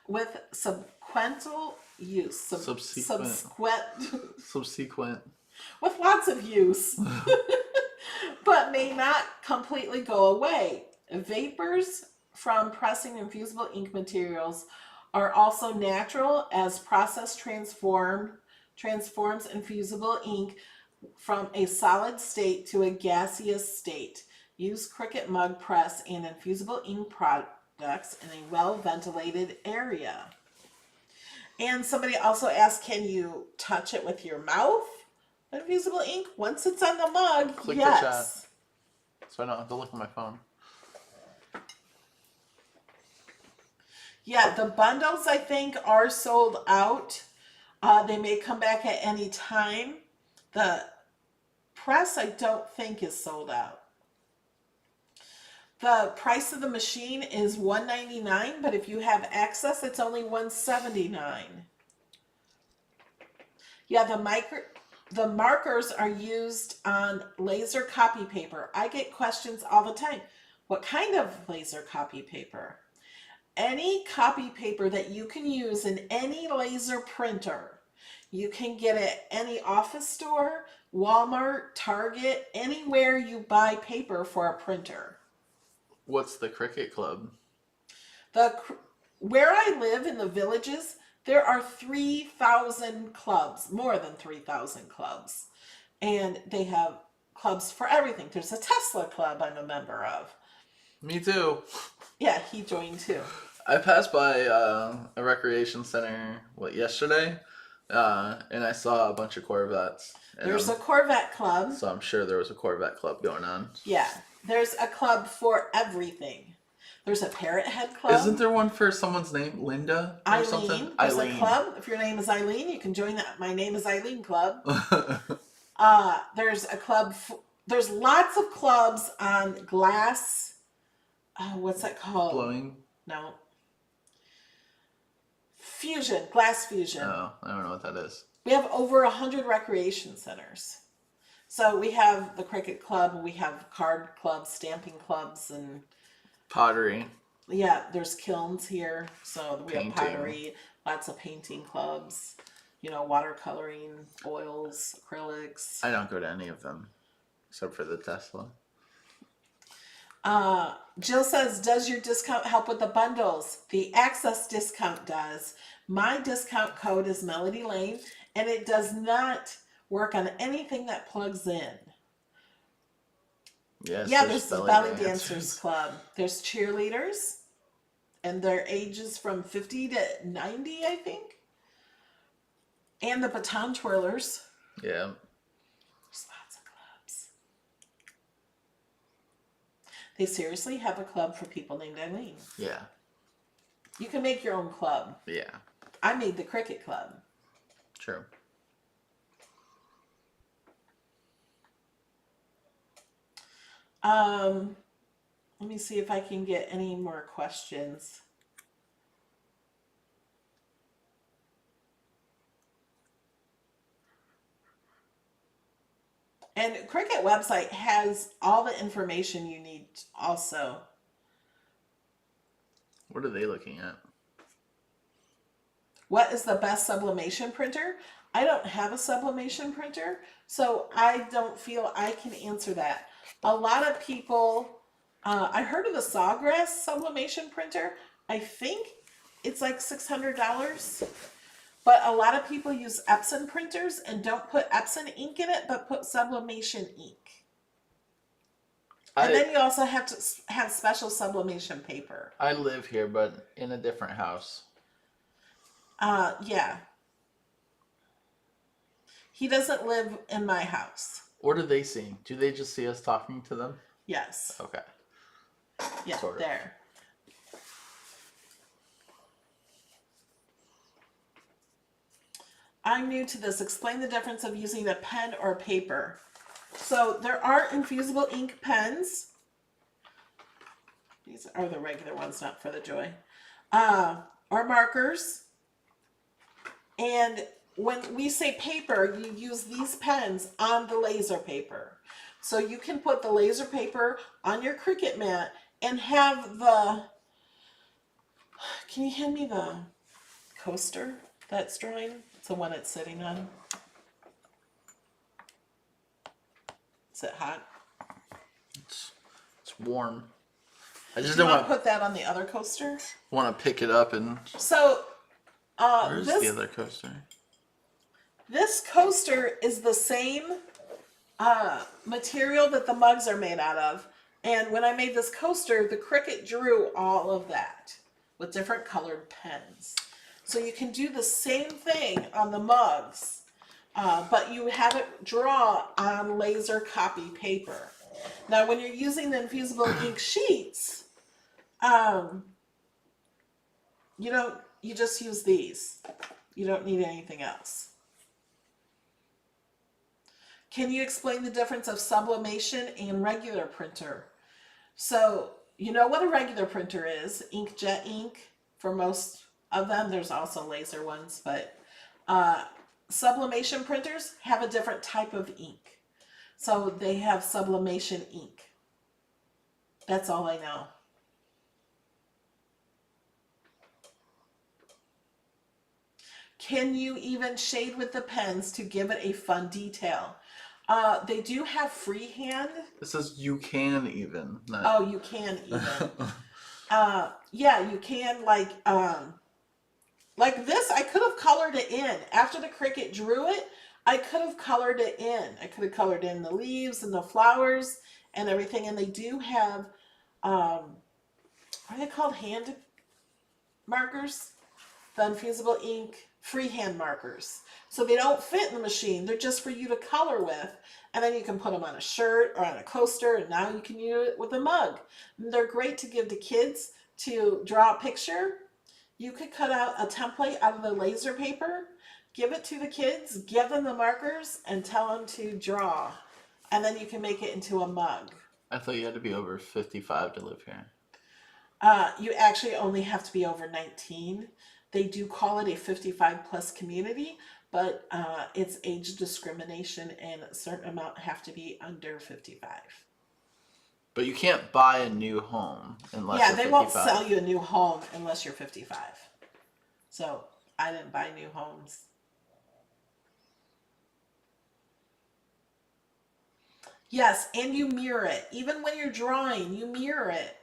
with subsequent use. Subsequent. With lots of use, but may not completely go away. Vapors from pressing infusible ink materials are also natural, as process transforms infusible ink from a solid state to a gaseous state. Use Cricut Mug Press and infusible ink products in a well-ventilated area. And somebody also asked, can you touch it with your mouth? Infusible ink? Once it's on the mug, click yes. the chat. So I don't have to look at my phone. Yeah, the bundles I think are sold out. They may come back at any time. The press I don't think is sold out. The price of the machine is $199, but if you have access, it's only $179. Yeah, the markers are used on laser copy paper. I get questions all the time. What kind of laser copy paper? Any copy paper that you can use in any laser printer. You can get it at any office store, Walmart, Target, anywhere you buy paper for a printer. What's the Cricut Club? Where I live in the villages, there are 3,000 clubs, more than 3,000 clubs. And they have clubs for everything. There's a Tesla club I'm a member of. Me too. Yeah, he joined too. I passed by a recreation center, yesterday? And I saw a bunch of Corvettes. There's a Corvette club. So I'm sure there was a Corvette club going on. Yeah, there's a club for everything. There's a Parrot Head club. Isn't there one for someo's name? Linda? Or Eileen. something? There's Eileen. a club. If your name is Eileen, you can join that. My Name is Eileen club. There's a club. There's lots of clubs on glass. What's that called? Blowing? No. Fusion. Glass fusion. Oh, I don't know what that is. We have over 100 recreation centers. So we have the Cricut Club. We have card clubs, stamping clubs, and pottery. Yeah, there's kilns here. So we Painting. have pottery, lots of painting clubs, watercoloring, oils, acrylics. I don't go to any of them except for the Tesla. Jill says, does your discount help with the bundles? The access discount does. My discount code is Melody Lane, and it does not work on anything that plugs in. Yes, yeah, there's the Belly Dancers Club. There's cheerleaders, and their ages from 50 to 90, I think. And the baton twirlers. Yeah. There's lots of clubs. They seriously have a club for people named Eileen. Yeah. You can make your own club. Yeah. I made the Cricut Club. True. Let me see if I can get any more questions. And Cricut website has all the information you need also. What are they looking at? What is the best sublimation printer? I don't have a sublimation printer, so I don't feel I can answer that. A lot of people, I heard of the Sawgrass sublimation printer. I think it's like $600. But a lot of people use Epson printers and don't put Epson ink in it, but put sublimation ink. And then you also have to have special sublimation paper. I live here, but in a different house. Yeah. He doesn't live in my house. What are they seeing? Do they just see us talking to them? Yes. Okay. Yeah, Sort of. there. I'm new to this. Explain the difference of using a pen or paper. So there are infusible ink pens. These are the regular ones, not for the joy. Or markers. And when we say paper, you use these pens on the laser paper. So you can put the laser paper on your Cricut mat and have the, can you hand me the coaster that's drawing? It's the one it's sitting on. Is it hot? It's warm. I just Do you don't want want to put that on the other coaster? to pick it up and. So, Where's this, the other coaster? this coaster is the same material that the mugs are made out of. And when I made this coaster, the Cricut drew all of that with different colored pens. So you can do the same thing on the mugs, but you have it draw on laser copy paper. Now, when you're using the infusible ink sheets, you just use these. You don't need anything else. Can you explain the difference of sublimation and regular printer? So, you know what a regular printer is, inkjet ink for most of them. There's also laser ones, but sublimation printers have a different type of ink. So they have sublimation ink. That's all I know. Can you even shade with the pens to give it a fun detail? They do have freehand. It says you can even. Not... Oh, you can even. Yeah, you can like this. I could have colored it in after the Cricut drew it. I could have colored it in. I could have colored in the leaves and the flowers and everything. And they do have, are they called hand markers? The infusible ink freehand markers. So they don't fit in the machine. They're just for you to color with. And then you can put them on a shirt or on a coaster. And now you can use it with a mug. And they're great to give to kids to draw a picture. You could cut out a template out of the laser paper, give it to the kids, give them the markers, and tell them to draw. And then you can make it into a mug. I thought you had to be over 55 to live here. You actually only have to be over 19. They do call it a 55 plus community, but it's age discrimination and a certain amount have to be under 55. But you can't buy a new home unless Yeah, you're they 55. won't sell you a new home unless you're 55. So I didn't buy new homes. Yes, and you mirror it. Even when you're drawing, you mirror it.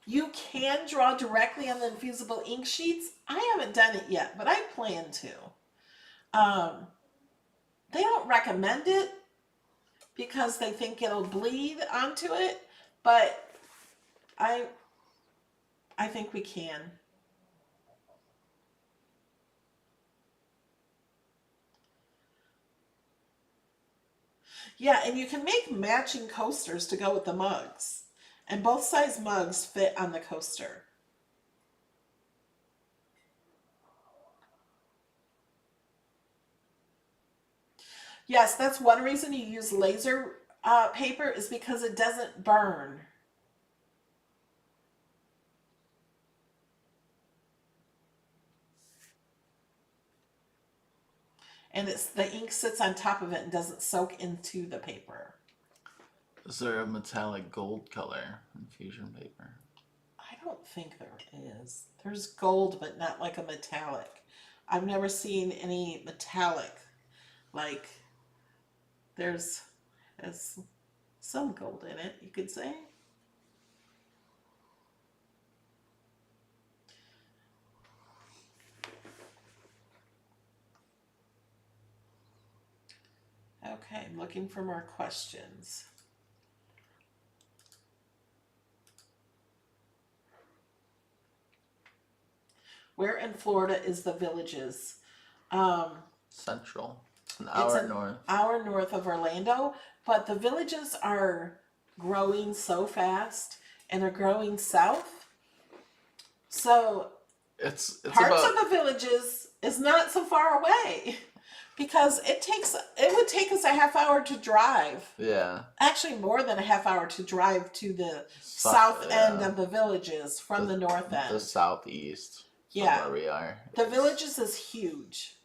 You can draw directly on the infusible ink sheets. I haven't done it yet, but I plan to. They don't recommend it because they think it'll bleed onto it, but I think we can. Yeah, and you can make matching coasters to go with the mugs. And both size mugs fit on the coaster. Yes, that's one reason you use laser paper is because it doesn't burn. And the ink sits on top of it and doesn't soak into the paper. Is there a metallic gold color infusion paper? I don't think there is. There's gold, but not like a metallic. I've never seen any metallic. Like, there's some gold in it, you could say. Okay, I'm looking for more questions. Where in Florida is the Villages? Central. It's an It's hour an north. hour north of Orlando, but the Villages are growing so fast and they're growing south. So It's parts about of the Villages is not so far away because it would take us a half hour to drive. yeah. Actually, more than a half hour to drive to the So- south end yeah. of the Villages from the north end. The southeast. Yeah. From where we are. The Villages is huge.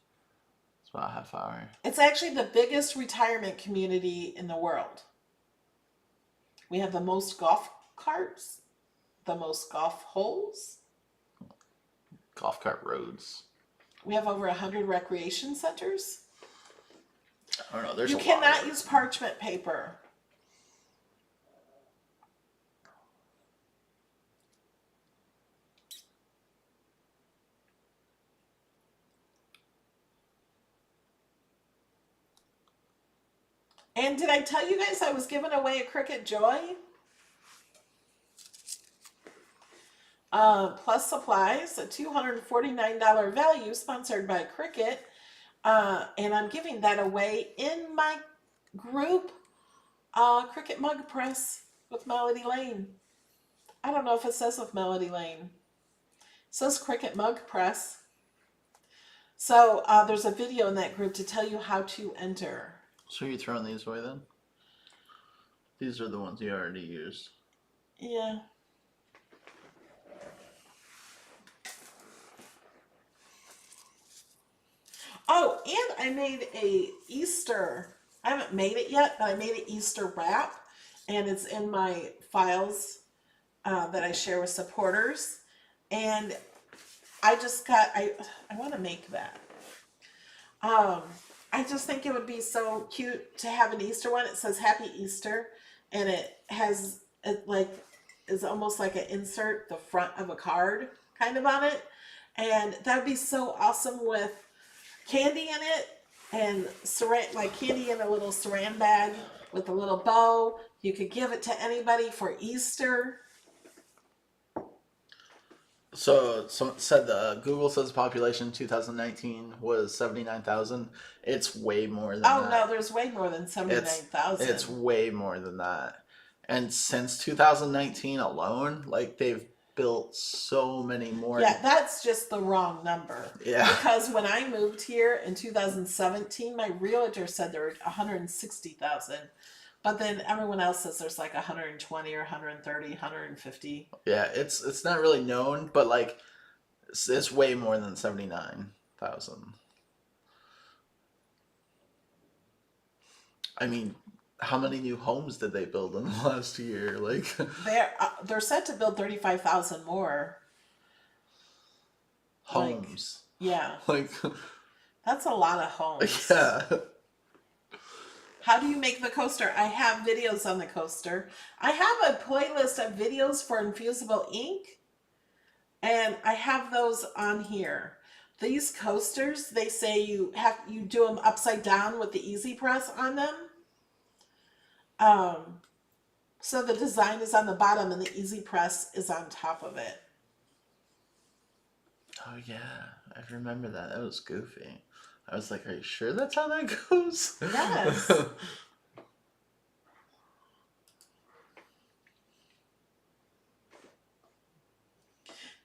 It's about a half hour. It's actually the biggest retirement community in the world. We have the most golf carts, the most golf holes. Golf cart roads. We have over 100 recreation centers. I don't know. There's You a lot cannot of- use parchment paper. And did I tell you guys I was giving away a Cricut Joy? Plus supplies, a $249 value, sponsored by Cricut. And I'm giving that away in my group, Cricut Mug Press with Melody Lane. I don't know if it says with Melody Lane. It says Cricut Mug Press. So there's a video in that group to tell you how to enter. So you're throwing these away then? These are the ones you already used. Yeah. Oh, and I made a Easter. I haven't made it yet, but I made an Easter wrap, and it's in my files that I share with supporters. And I just got, I want to make that. I just think it would be so cute to have an Easter one. It says Happy Easter, and it has, it like, is almost like an insert the front of a card kind of on it. And that would be so awesome with candy in it and like candy in a little saran bag with a little bow. You could give it to anybody for Easter. So someone said Google says population 2019 was 79,000. It's way more than Oh that. no, there's way more than 79,000. It's way more than that. And since 2019 alone, like they've built so many more. Yeah, that's just the wrong number. Yeah. Because when I moved here in 2017, my realtor said there were 160,000. But then everyone else says there's like 120 or 130, 150. Yeah, it's not really known, but like it's way more than 79,000. I mean, how many new homes did they build in the last year? Like They're set to build 35,000 more homes. Yeah, Like that's a lot of homes. yeah. How do you make the coaster? I have videos on the coaster. I have a playlist of videos for infusible ink, and I have those on here. These coasters, they say you do them upside down with the easy press on them. So the design is on the bottom and the easy press is on top of it. Oh yeah, I remember that. That was goofy. I was like, "Are you sure that's how that goes?" Yes.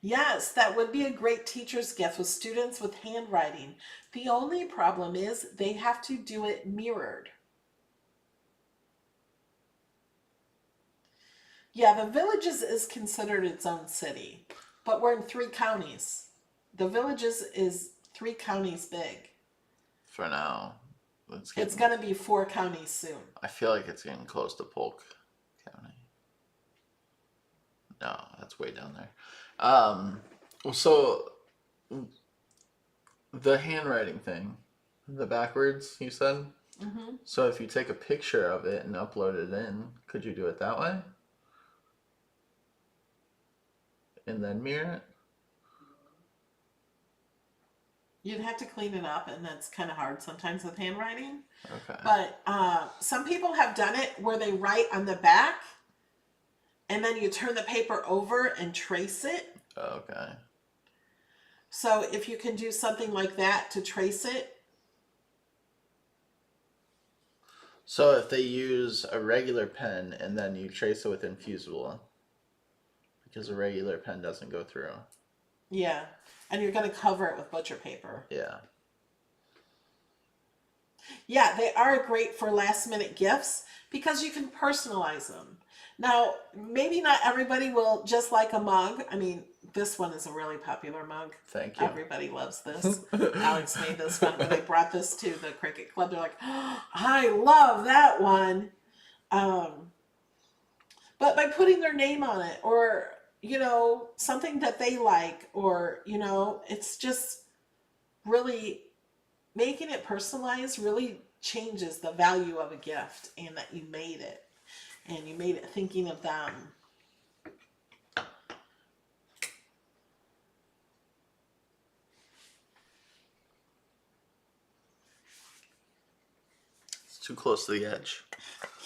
Yes, that would be a great teacher's gift with students with handwriting. The only problem is they have to do it mirrored. Yeah, the Villages is considered its own city, but we're in 3 counties. The Villages is 3 counties big. For now. It's going to be 4 counties soon. I feel like it's getting close to Polk County. No, that's way down there. So the handwriting thing, the backwards, you said? Mm-hmm. So if you take a picture of it and upload it in, could you do it that way? And then mirror it? You'd have to clean it up, and that's kind of hard sometimes with handwriting. Okay. But some people have done it where they write on the back, and then you turn the paper over and trace it. Okay. So if you can do something like that to trace it. So if they use a regular pen and then you trace it with infusible, because a regular pen doesn't go through. Yeah. And you're going to cover it with butcher paper. Yeah. Yeah, they are great for last minute gifts because you can personalize them. Now, maybe not everybody will just like a mug. I mean, this one is a really popular mug. Thank you. Everybody loves this. Alex made this one when they brought this to the Cricut Club. They're like, oh, I love that one. But by putting their name on it, or, you know, something that they like, or, you know, it's just really making it personalized really changes the value of a gift, and that you made it. And you made it thinking of them. It's too close to the edge.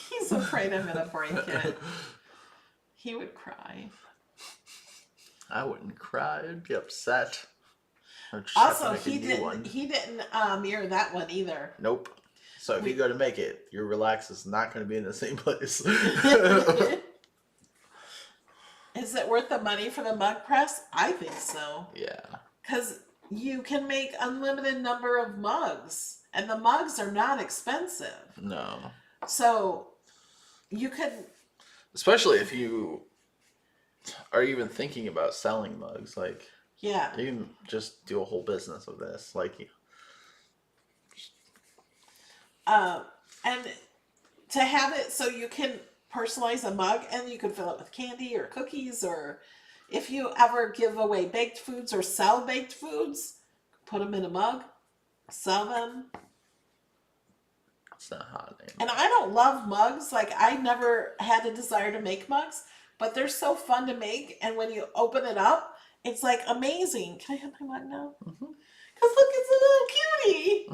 He's afraid I'm going to break it. He would cry. I wouldn't cry. I'd be upset. Also, he didn't mirror that one either. Nope. So if you go to make it, your relax is not going to be in the same place. Is it worth the money for the mug press? I think so. Yeah. Because you can make unlimited number of mugs, and the mugs are not expensive. No. So you could, especially if you are even thinking about selling mugs, like, yeah, you can just do a whole business of this, like. And to have it so you can personalize a mug, and you can fill it with candy or cookies, or if you ever give away baked foods or sell baked foods, put them in a mug, sell them. It's not hot anymore. And I don't love mugs. Like, I never had a desire to make mugs, but they're so fun to make. And when you open it up, it's like amazing. Can I have my mug now? Because look, it's a little cutie.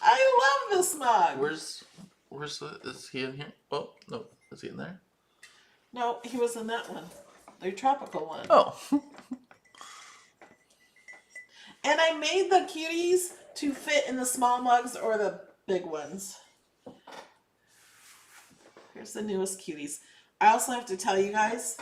I love this mug. Is he in here? Oh, no. Is he in there? No, he was in that one. The tropical one. Oh. And I made the cuties to fit in the small mugs or the big ones. Here's the newest cuties. I also have to tell you guys,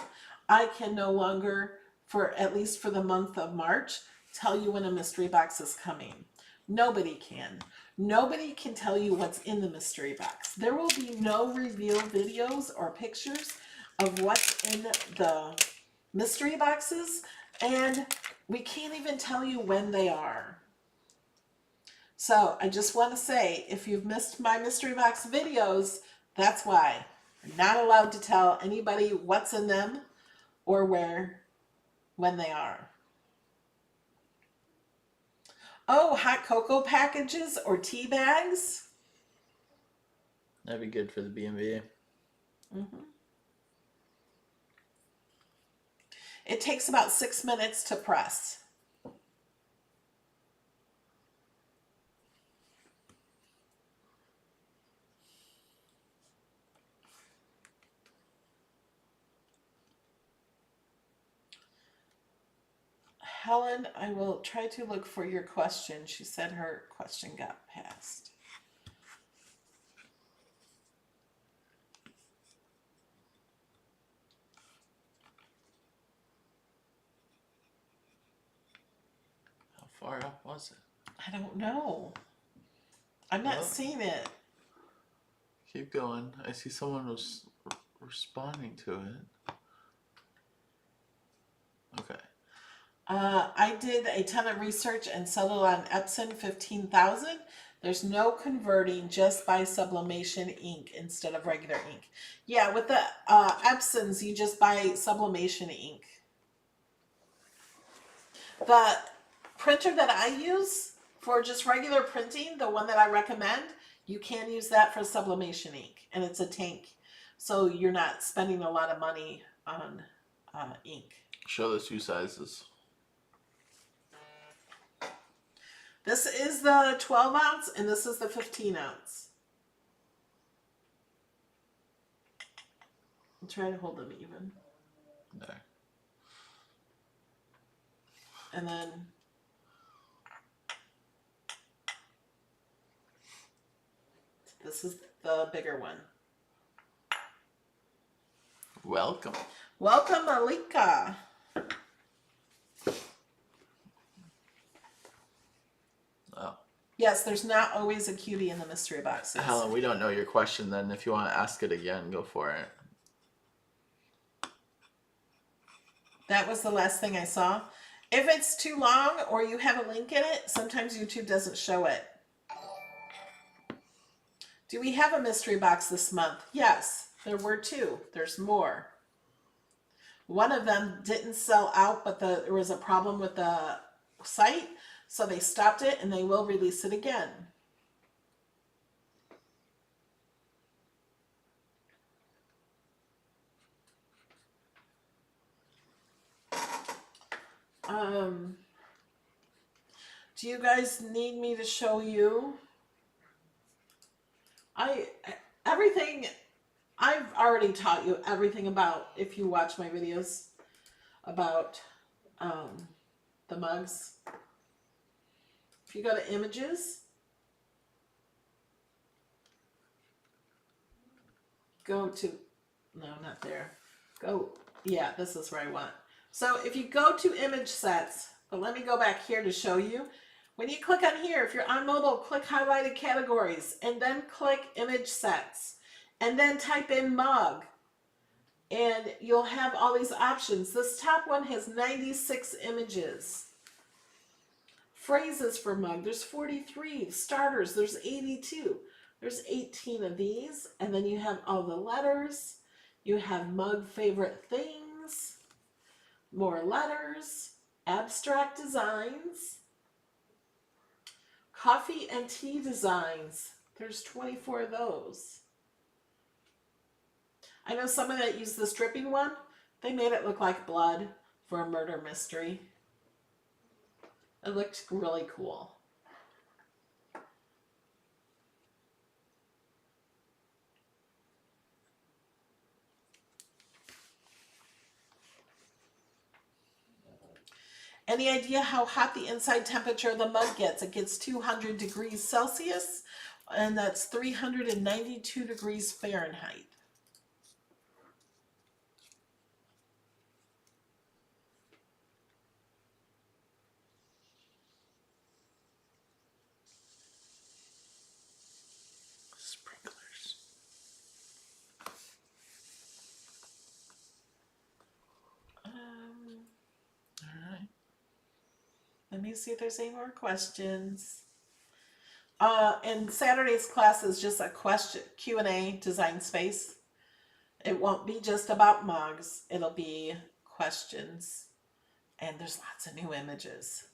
I can no longer, for at least for the month of March, tell you when a mystery box is coming. Nobody can. Nobody can tell you what's in the mystery box. There will be no reveal videos or pictures of what's in the mystery boxes, and we can't even tell you when they are. So I just want to say, if you've missed my mystery box videos, that's why. I'm not allowed to tell anybody what's in them or when they are. Oh, hot cocoa packages or tea bags. That'd be good for the B&B. It takes about 6 minutes to press. Helen, I will try to look for your question. She said her question got passed. far up was it? I don't know. I'm not Oh. seeing it. Keep going. I see someone was responding to it. Okay. I did a ton of research and settled on Epson 15,000. There's no converting, just buy sublimation ink instead of regular ink. Yeah, with the Epsons, you just buy sublimation ink. The printer that I use for just regular printing, the one that I recommend, you can use that for sublimation ink, and it's a tank. So you're not spending a lot of money on ink. Show the two sizes. This is the 12 ounce and this is the 15 ounce. I'm trying to hold them even. There. And then this is the bigger one. Welcome. Welcome, Malika. Oh. Yes, there's not always a cutie in the mystery boxes. Helen, we don't know your question then. If you want to ask it again, go for it. That was the last thing I saw. If it's too long or you have a link in it, sometimes YouTube doesn't show it. Do we have a mystery box this month? Yes, there were two. There's more. One of them didn't sell out, but there was a problem with the site, so they stopped it and they will release it again. Do you guys need me to show you? Everything, I've already taught you everything about, if you watch my videos, about the mugs. If you go to images, go to, no, not there. Go, yeah, this is where I want. So if you go to image sets, but let me go back here to show you. When you click on here, if you're on mobile, click highlighted categories and then click image sets and then type in mug and you'll have all these options. This top one has 96 images. Phrases for mug, there's 43. Starters, there's 82. There's 18 of these, and then you have all the letters. You have mug favorite things, more letters, abstract designs, coffee and tea designs. There's 24 of those. I know someone that used this dripping one. They made it look like blood for a murder mystery. It looked really cool. Any idea how hot the inside temperature of the mug gets? It gets 200 degrees Celsius, and that's 392 degrees Fahrenheit. Sprinklers. All right. Let me see if there's any more questions. And Saturday's class is just a question Q&A design space. It won't be just about mugs. It'll be questions. And there's lots of new images.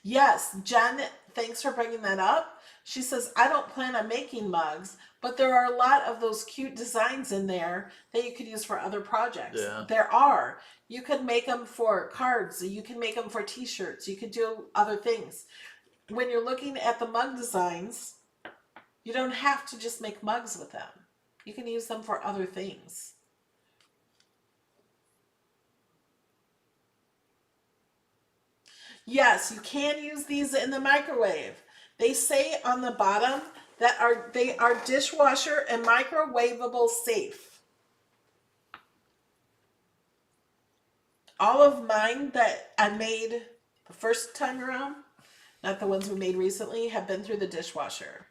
Yes, Jen, thanks for bringing that up. She says, I don't plan on making mugs, but there are a lot of those cute designs in there that you could use for other projects. Yeah. There are. You could make them for cards. You can make them for t-shirts. You could do other things. When you're looking at the mug designs, you don't have to just make mugs with them. You can use them for other things. Yes, you can use these in the microwave. They say on the bottom that they are dishwasher and microwavable safe. all of mine that I made the first time around, not the ones we made recently, have been through the dishwasher.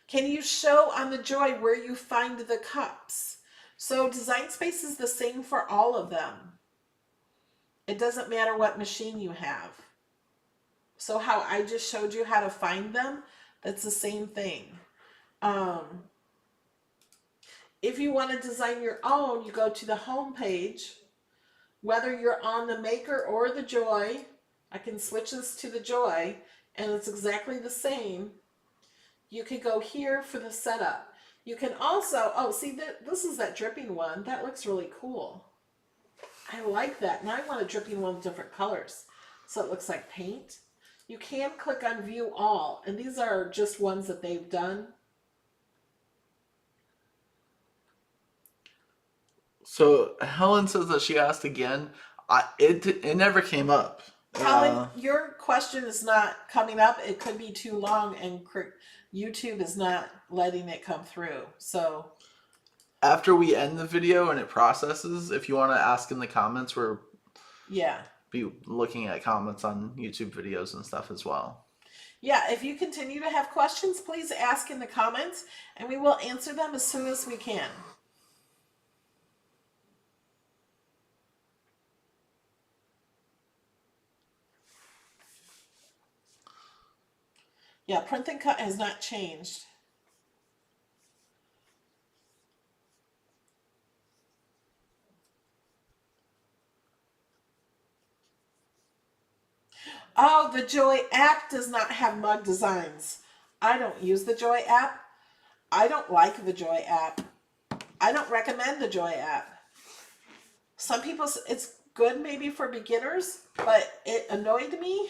Can you show on the Joy where you find the cups? So Design Space is the same for all of them. It doesn't matter what machine you have. So how I just showed you how to find them, that's the same thing. If you want to design your own, you go to the home page. Whether you're on the Maker or the Joy, I can switch this to the Joy, and it's exactly the same. You can go here for the setup. You can also, oh, see, this is that dripping one. That looks really cool. I like that. Now I want a dripping one with different colors. So it looks like paint. You can click on View All, and these are just ones that they've done. So Helen says that she asked again. It never came up. Helen, your question is not coming up. It could be too long, and YouTube is not letting it come through. So after we end the video and it processes, if you want to ask in the comments, we're be looking at comments on YouTube videos and stuff as well. Yeah, if you continue to have questions, please ask in the comments, and we will answer them as soon as we can. Yeah, print and cut has not changed. Oh, the Joy app does not have mug designs. I don't use the Joy app. I don't like the Joy app. I don't recommend the Joy app. Some people, it's good maybe for beginners, but it annoyed me.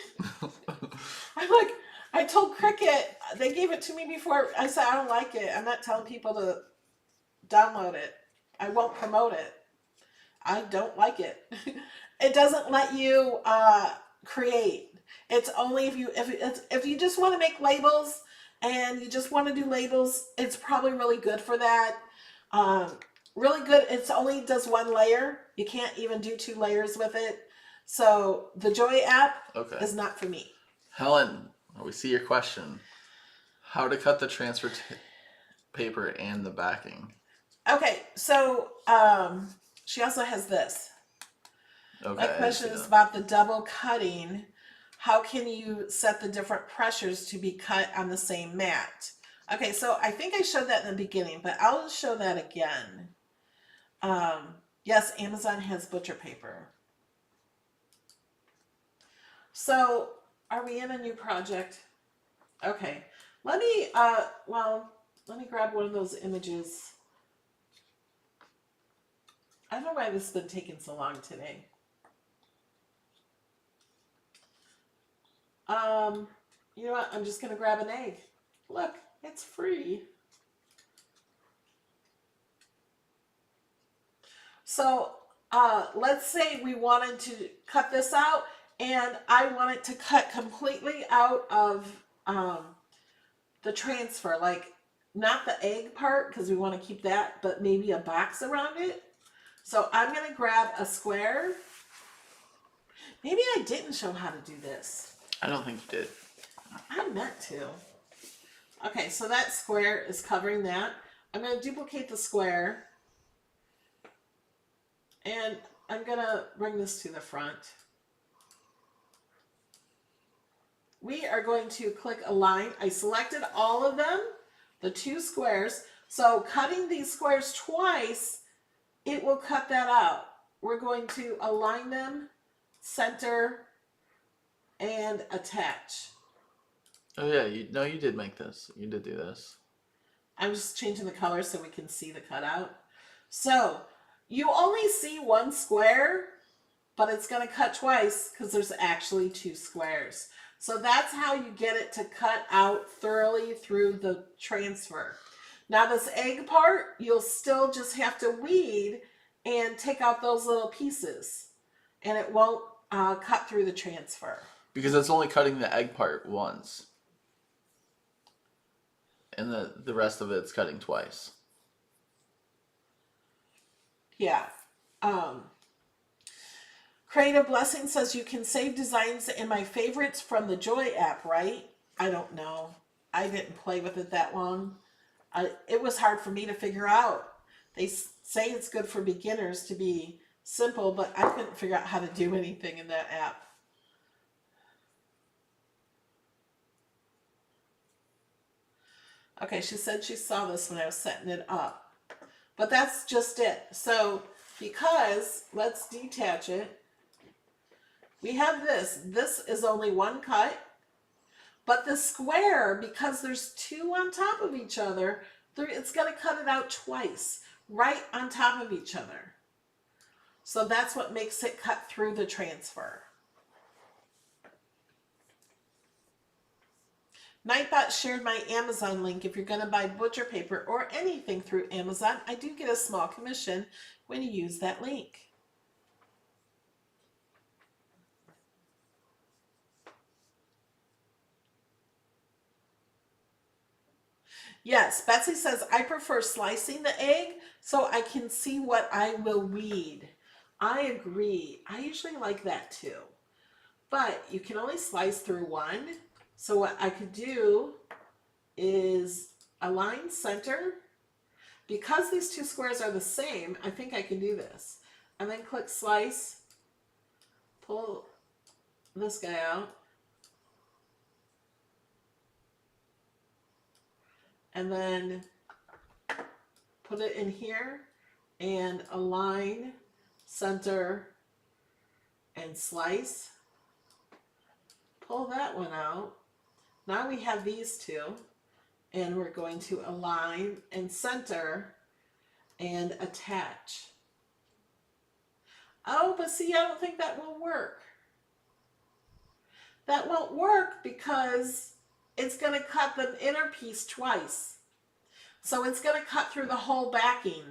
I'm like, I told Cricut, they gave it to me before. I said, I don't like it. I'm not telling people to download it. I won't promote it. I don't like it. It doesn't let you create. It's only if you just want to make labels and you just want to do labels, it's probably really good for that. Really good. It's only does one layer. You can't even do 2 layers with it. So the Joy app is not for me. Helen, we see your question. How to cut the transfer paper and the backing. Okay, so she also has this. Okay, my question is about the double cutting. How can you set the different pressures to be cut on the same mat? Okay, so I think I showed that in the beginning, but I'll show that again. Yes, Amazon has butcher paper. So are we in a new project? Okay, let me grab one of those images. I don't know why this has been taking so long today. You know what? I'm just gonna grab an egg. Look, it's free. So let's say we wanted to cut this out, and I want it to cut completely out of the transfer, like not the egg part because we want to keep that, but maybe a box around it. So I'm going to grab a square. Maybe I didn't show how to do this. I don't think you did. I meant to. Okay, so that square is covering that. I'm going to duplicate the square. And I'm going to bring this to the front. We are going to click align. I selected all of them, the 2 squares. So cutting these squares twice, it will cut that out. We're going to align them, center, and attach. Oh yeah, you did make this. You did do this. I'm just changing the color so we can see the cutout. So you only see 1 square, but it's going to cut twice because there's actually 2 squares. So that's how you get it to cut out thoroughly through the transfer. Now this egg part, you'll still just have to weed and take out those little pieces, and it won't cut through the transfer. Because it's only cutting the egg part once. And the rest of it's cutting twice. Yeah. Creative Blessing says you can save designs in my favorites from the Joy app, right? I don't know. I didn't play with it that long. It was hard for me to figure out. They say it's good for beginners to be simple, but I couldn't figure out how to do anything in that app. Okay, she said she saw this when I was setting it up. But that's just it. So, because, let's detach it. We have this. This is only one cut. But the square, because there's two on top of each other, it's going to cut it out twice, right on top of each other. So that's what makes it cut through the transfer. Nightbot shared my Amazon link. If you're going to buy butcher paper or anything through Amazon, I do get a small commission when you use that link. Yes, Betsy says, I prefer slicing the egg so I can see what I will read. I agree. I usually like that too. But you can only slice through one. So what I could do is align center. Because these two squares are the same, I think I can do this. And then click slice, pull this guy out. And then put it in here and align, center, and slice. Pull that one out. Now we have these two, and we're going to align and center and attach. Oh, but see, I don't think that will work. That won't work because it's going to cut the inner piece twice. So it's going to cut through the whole backing.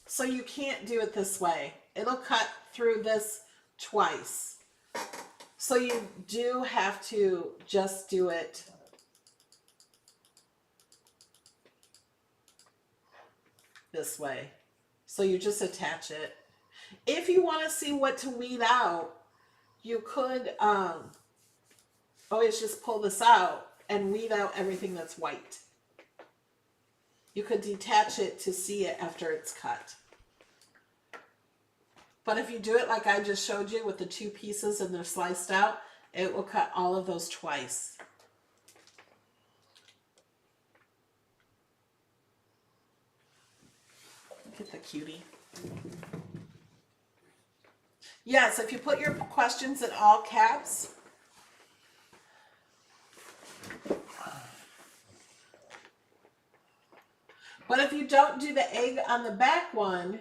So you can't do it this way. It'll cut through this twice. So you do have to just do it this way. So you just attach it. If you want to see what to weed out, you could always just pull this out and weed out everything that's white. You could detach it to see it after it's cut. But if you do it like I just showed you with the two pieces and they're sliced out, it will cut all of those twice. Look at the cutie. Yes, if you put your questions in all caps. But if you don't do the egg on the back one,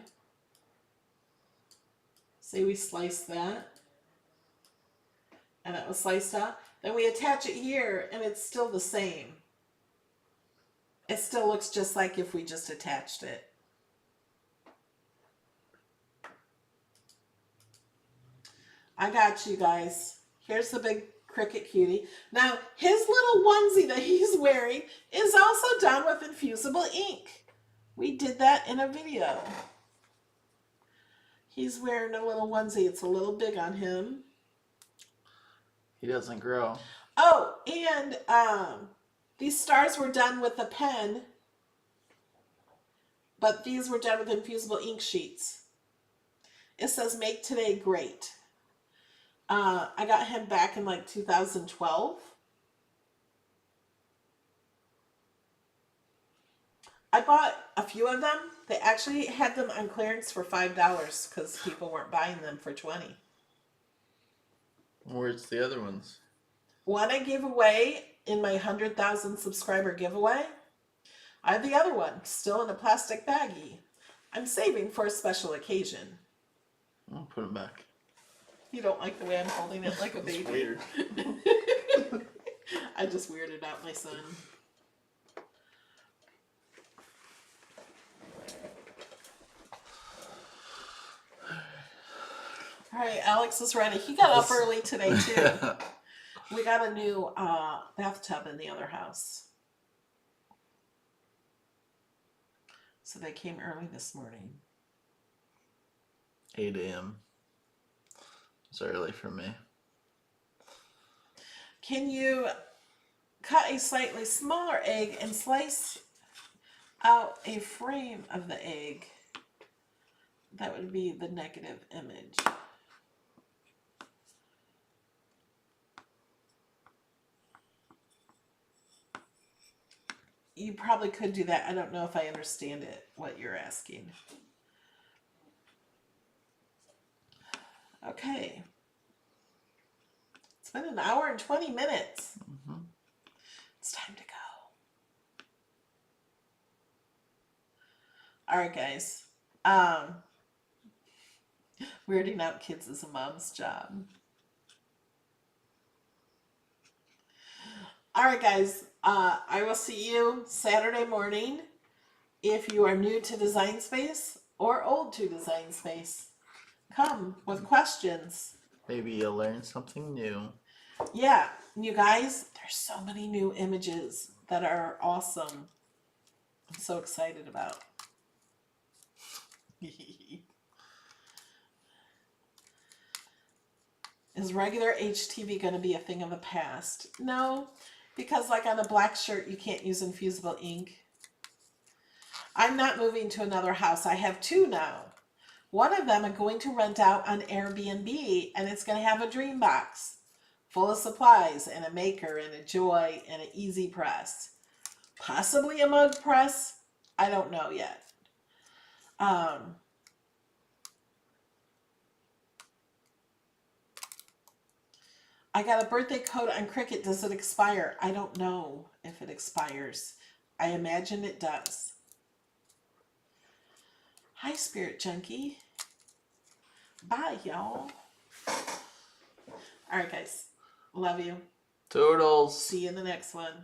say we slice that, and it was sliced out, then we attach it here, and it's still the same. It still looks just like if we just attached it. I got you guys. Here's the big Cricut cutie. Now, his little onesie that he's wearing is also done with infusible ink. We did that in a video. He's wearing a little onesie. It's a little big on him. He doesn't grow. Oh, and these stars were done with a pen, but these were done with infusible ink sheets. It says, make today great. I got him back in like 2012. I bought a few of them. They actually had them on clearance for $5 because people weren't buying them for $20. Where's the other ones? One I gave away in my 100,000 subscriber giveaway. I have the other one still in a plastic baggie. I'm saving for a special occasion. I'll put it back. You don't like the way I'm holding it like a baby? It's weird. I just weirded out my son. All right, Alex is ready. He got up early today too. We got a new bathtub in the other house. So they came early this morning. 8 a.m. It's early for me. Can you cut a slightly smaller egg and slice out a frame of the egg? That would be the negative image. You probably could do that. I don't know if I understand it, what you're asking. Okay. It's been an hour and 20 minutes. Mm-hmm. It's time to go. All right, guys. Weirding out kids is a mom's job. All right, guys. I will see you Saturday morning. If you are new to Design Space or old to Design Space, come with questions. Maybe you'll learn something new. Yeah, you guys, there's so many new images that are awesome. I'm so excited about. Is regular HTV going to be a thing of the past? No, because like on a black shirt, you can't use infusible ink. I'm not moving to another house. I have 2 now. One of them I'm going to rent out on Airbnb, and it's going to have a DREAMBOX full of supplies and a maker and a joy and an easy press. Possibly a mug press. I don't know yet. I got a birthday code on Cricut. Does it expire? I don't know if it expires. I imagine it does. Hi, Spirit Junkie. Bye, y'all. All right, guys. Love you. Toodles. See you in the next one.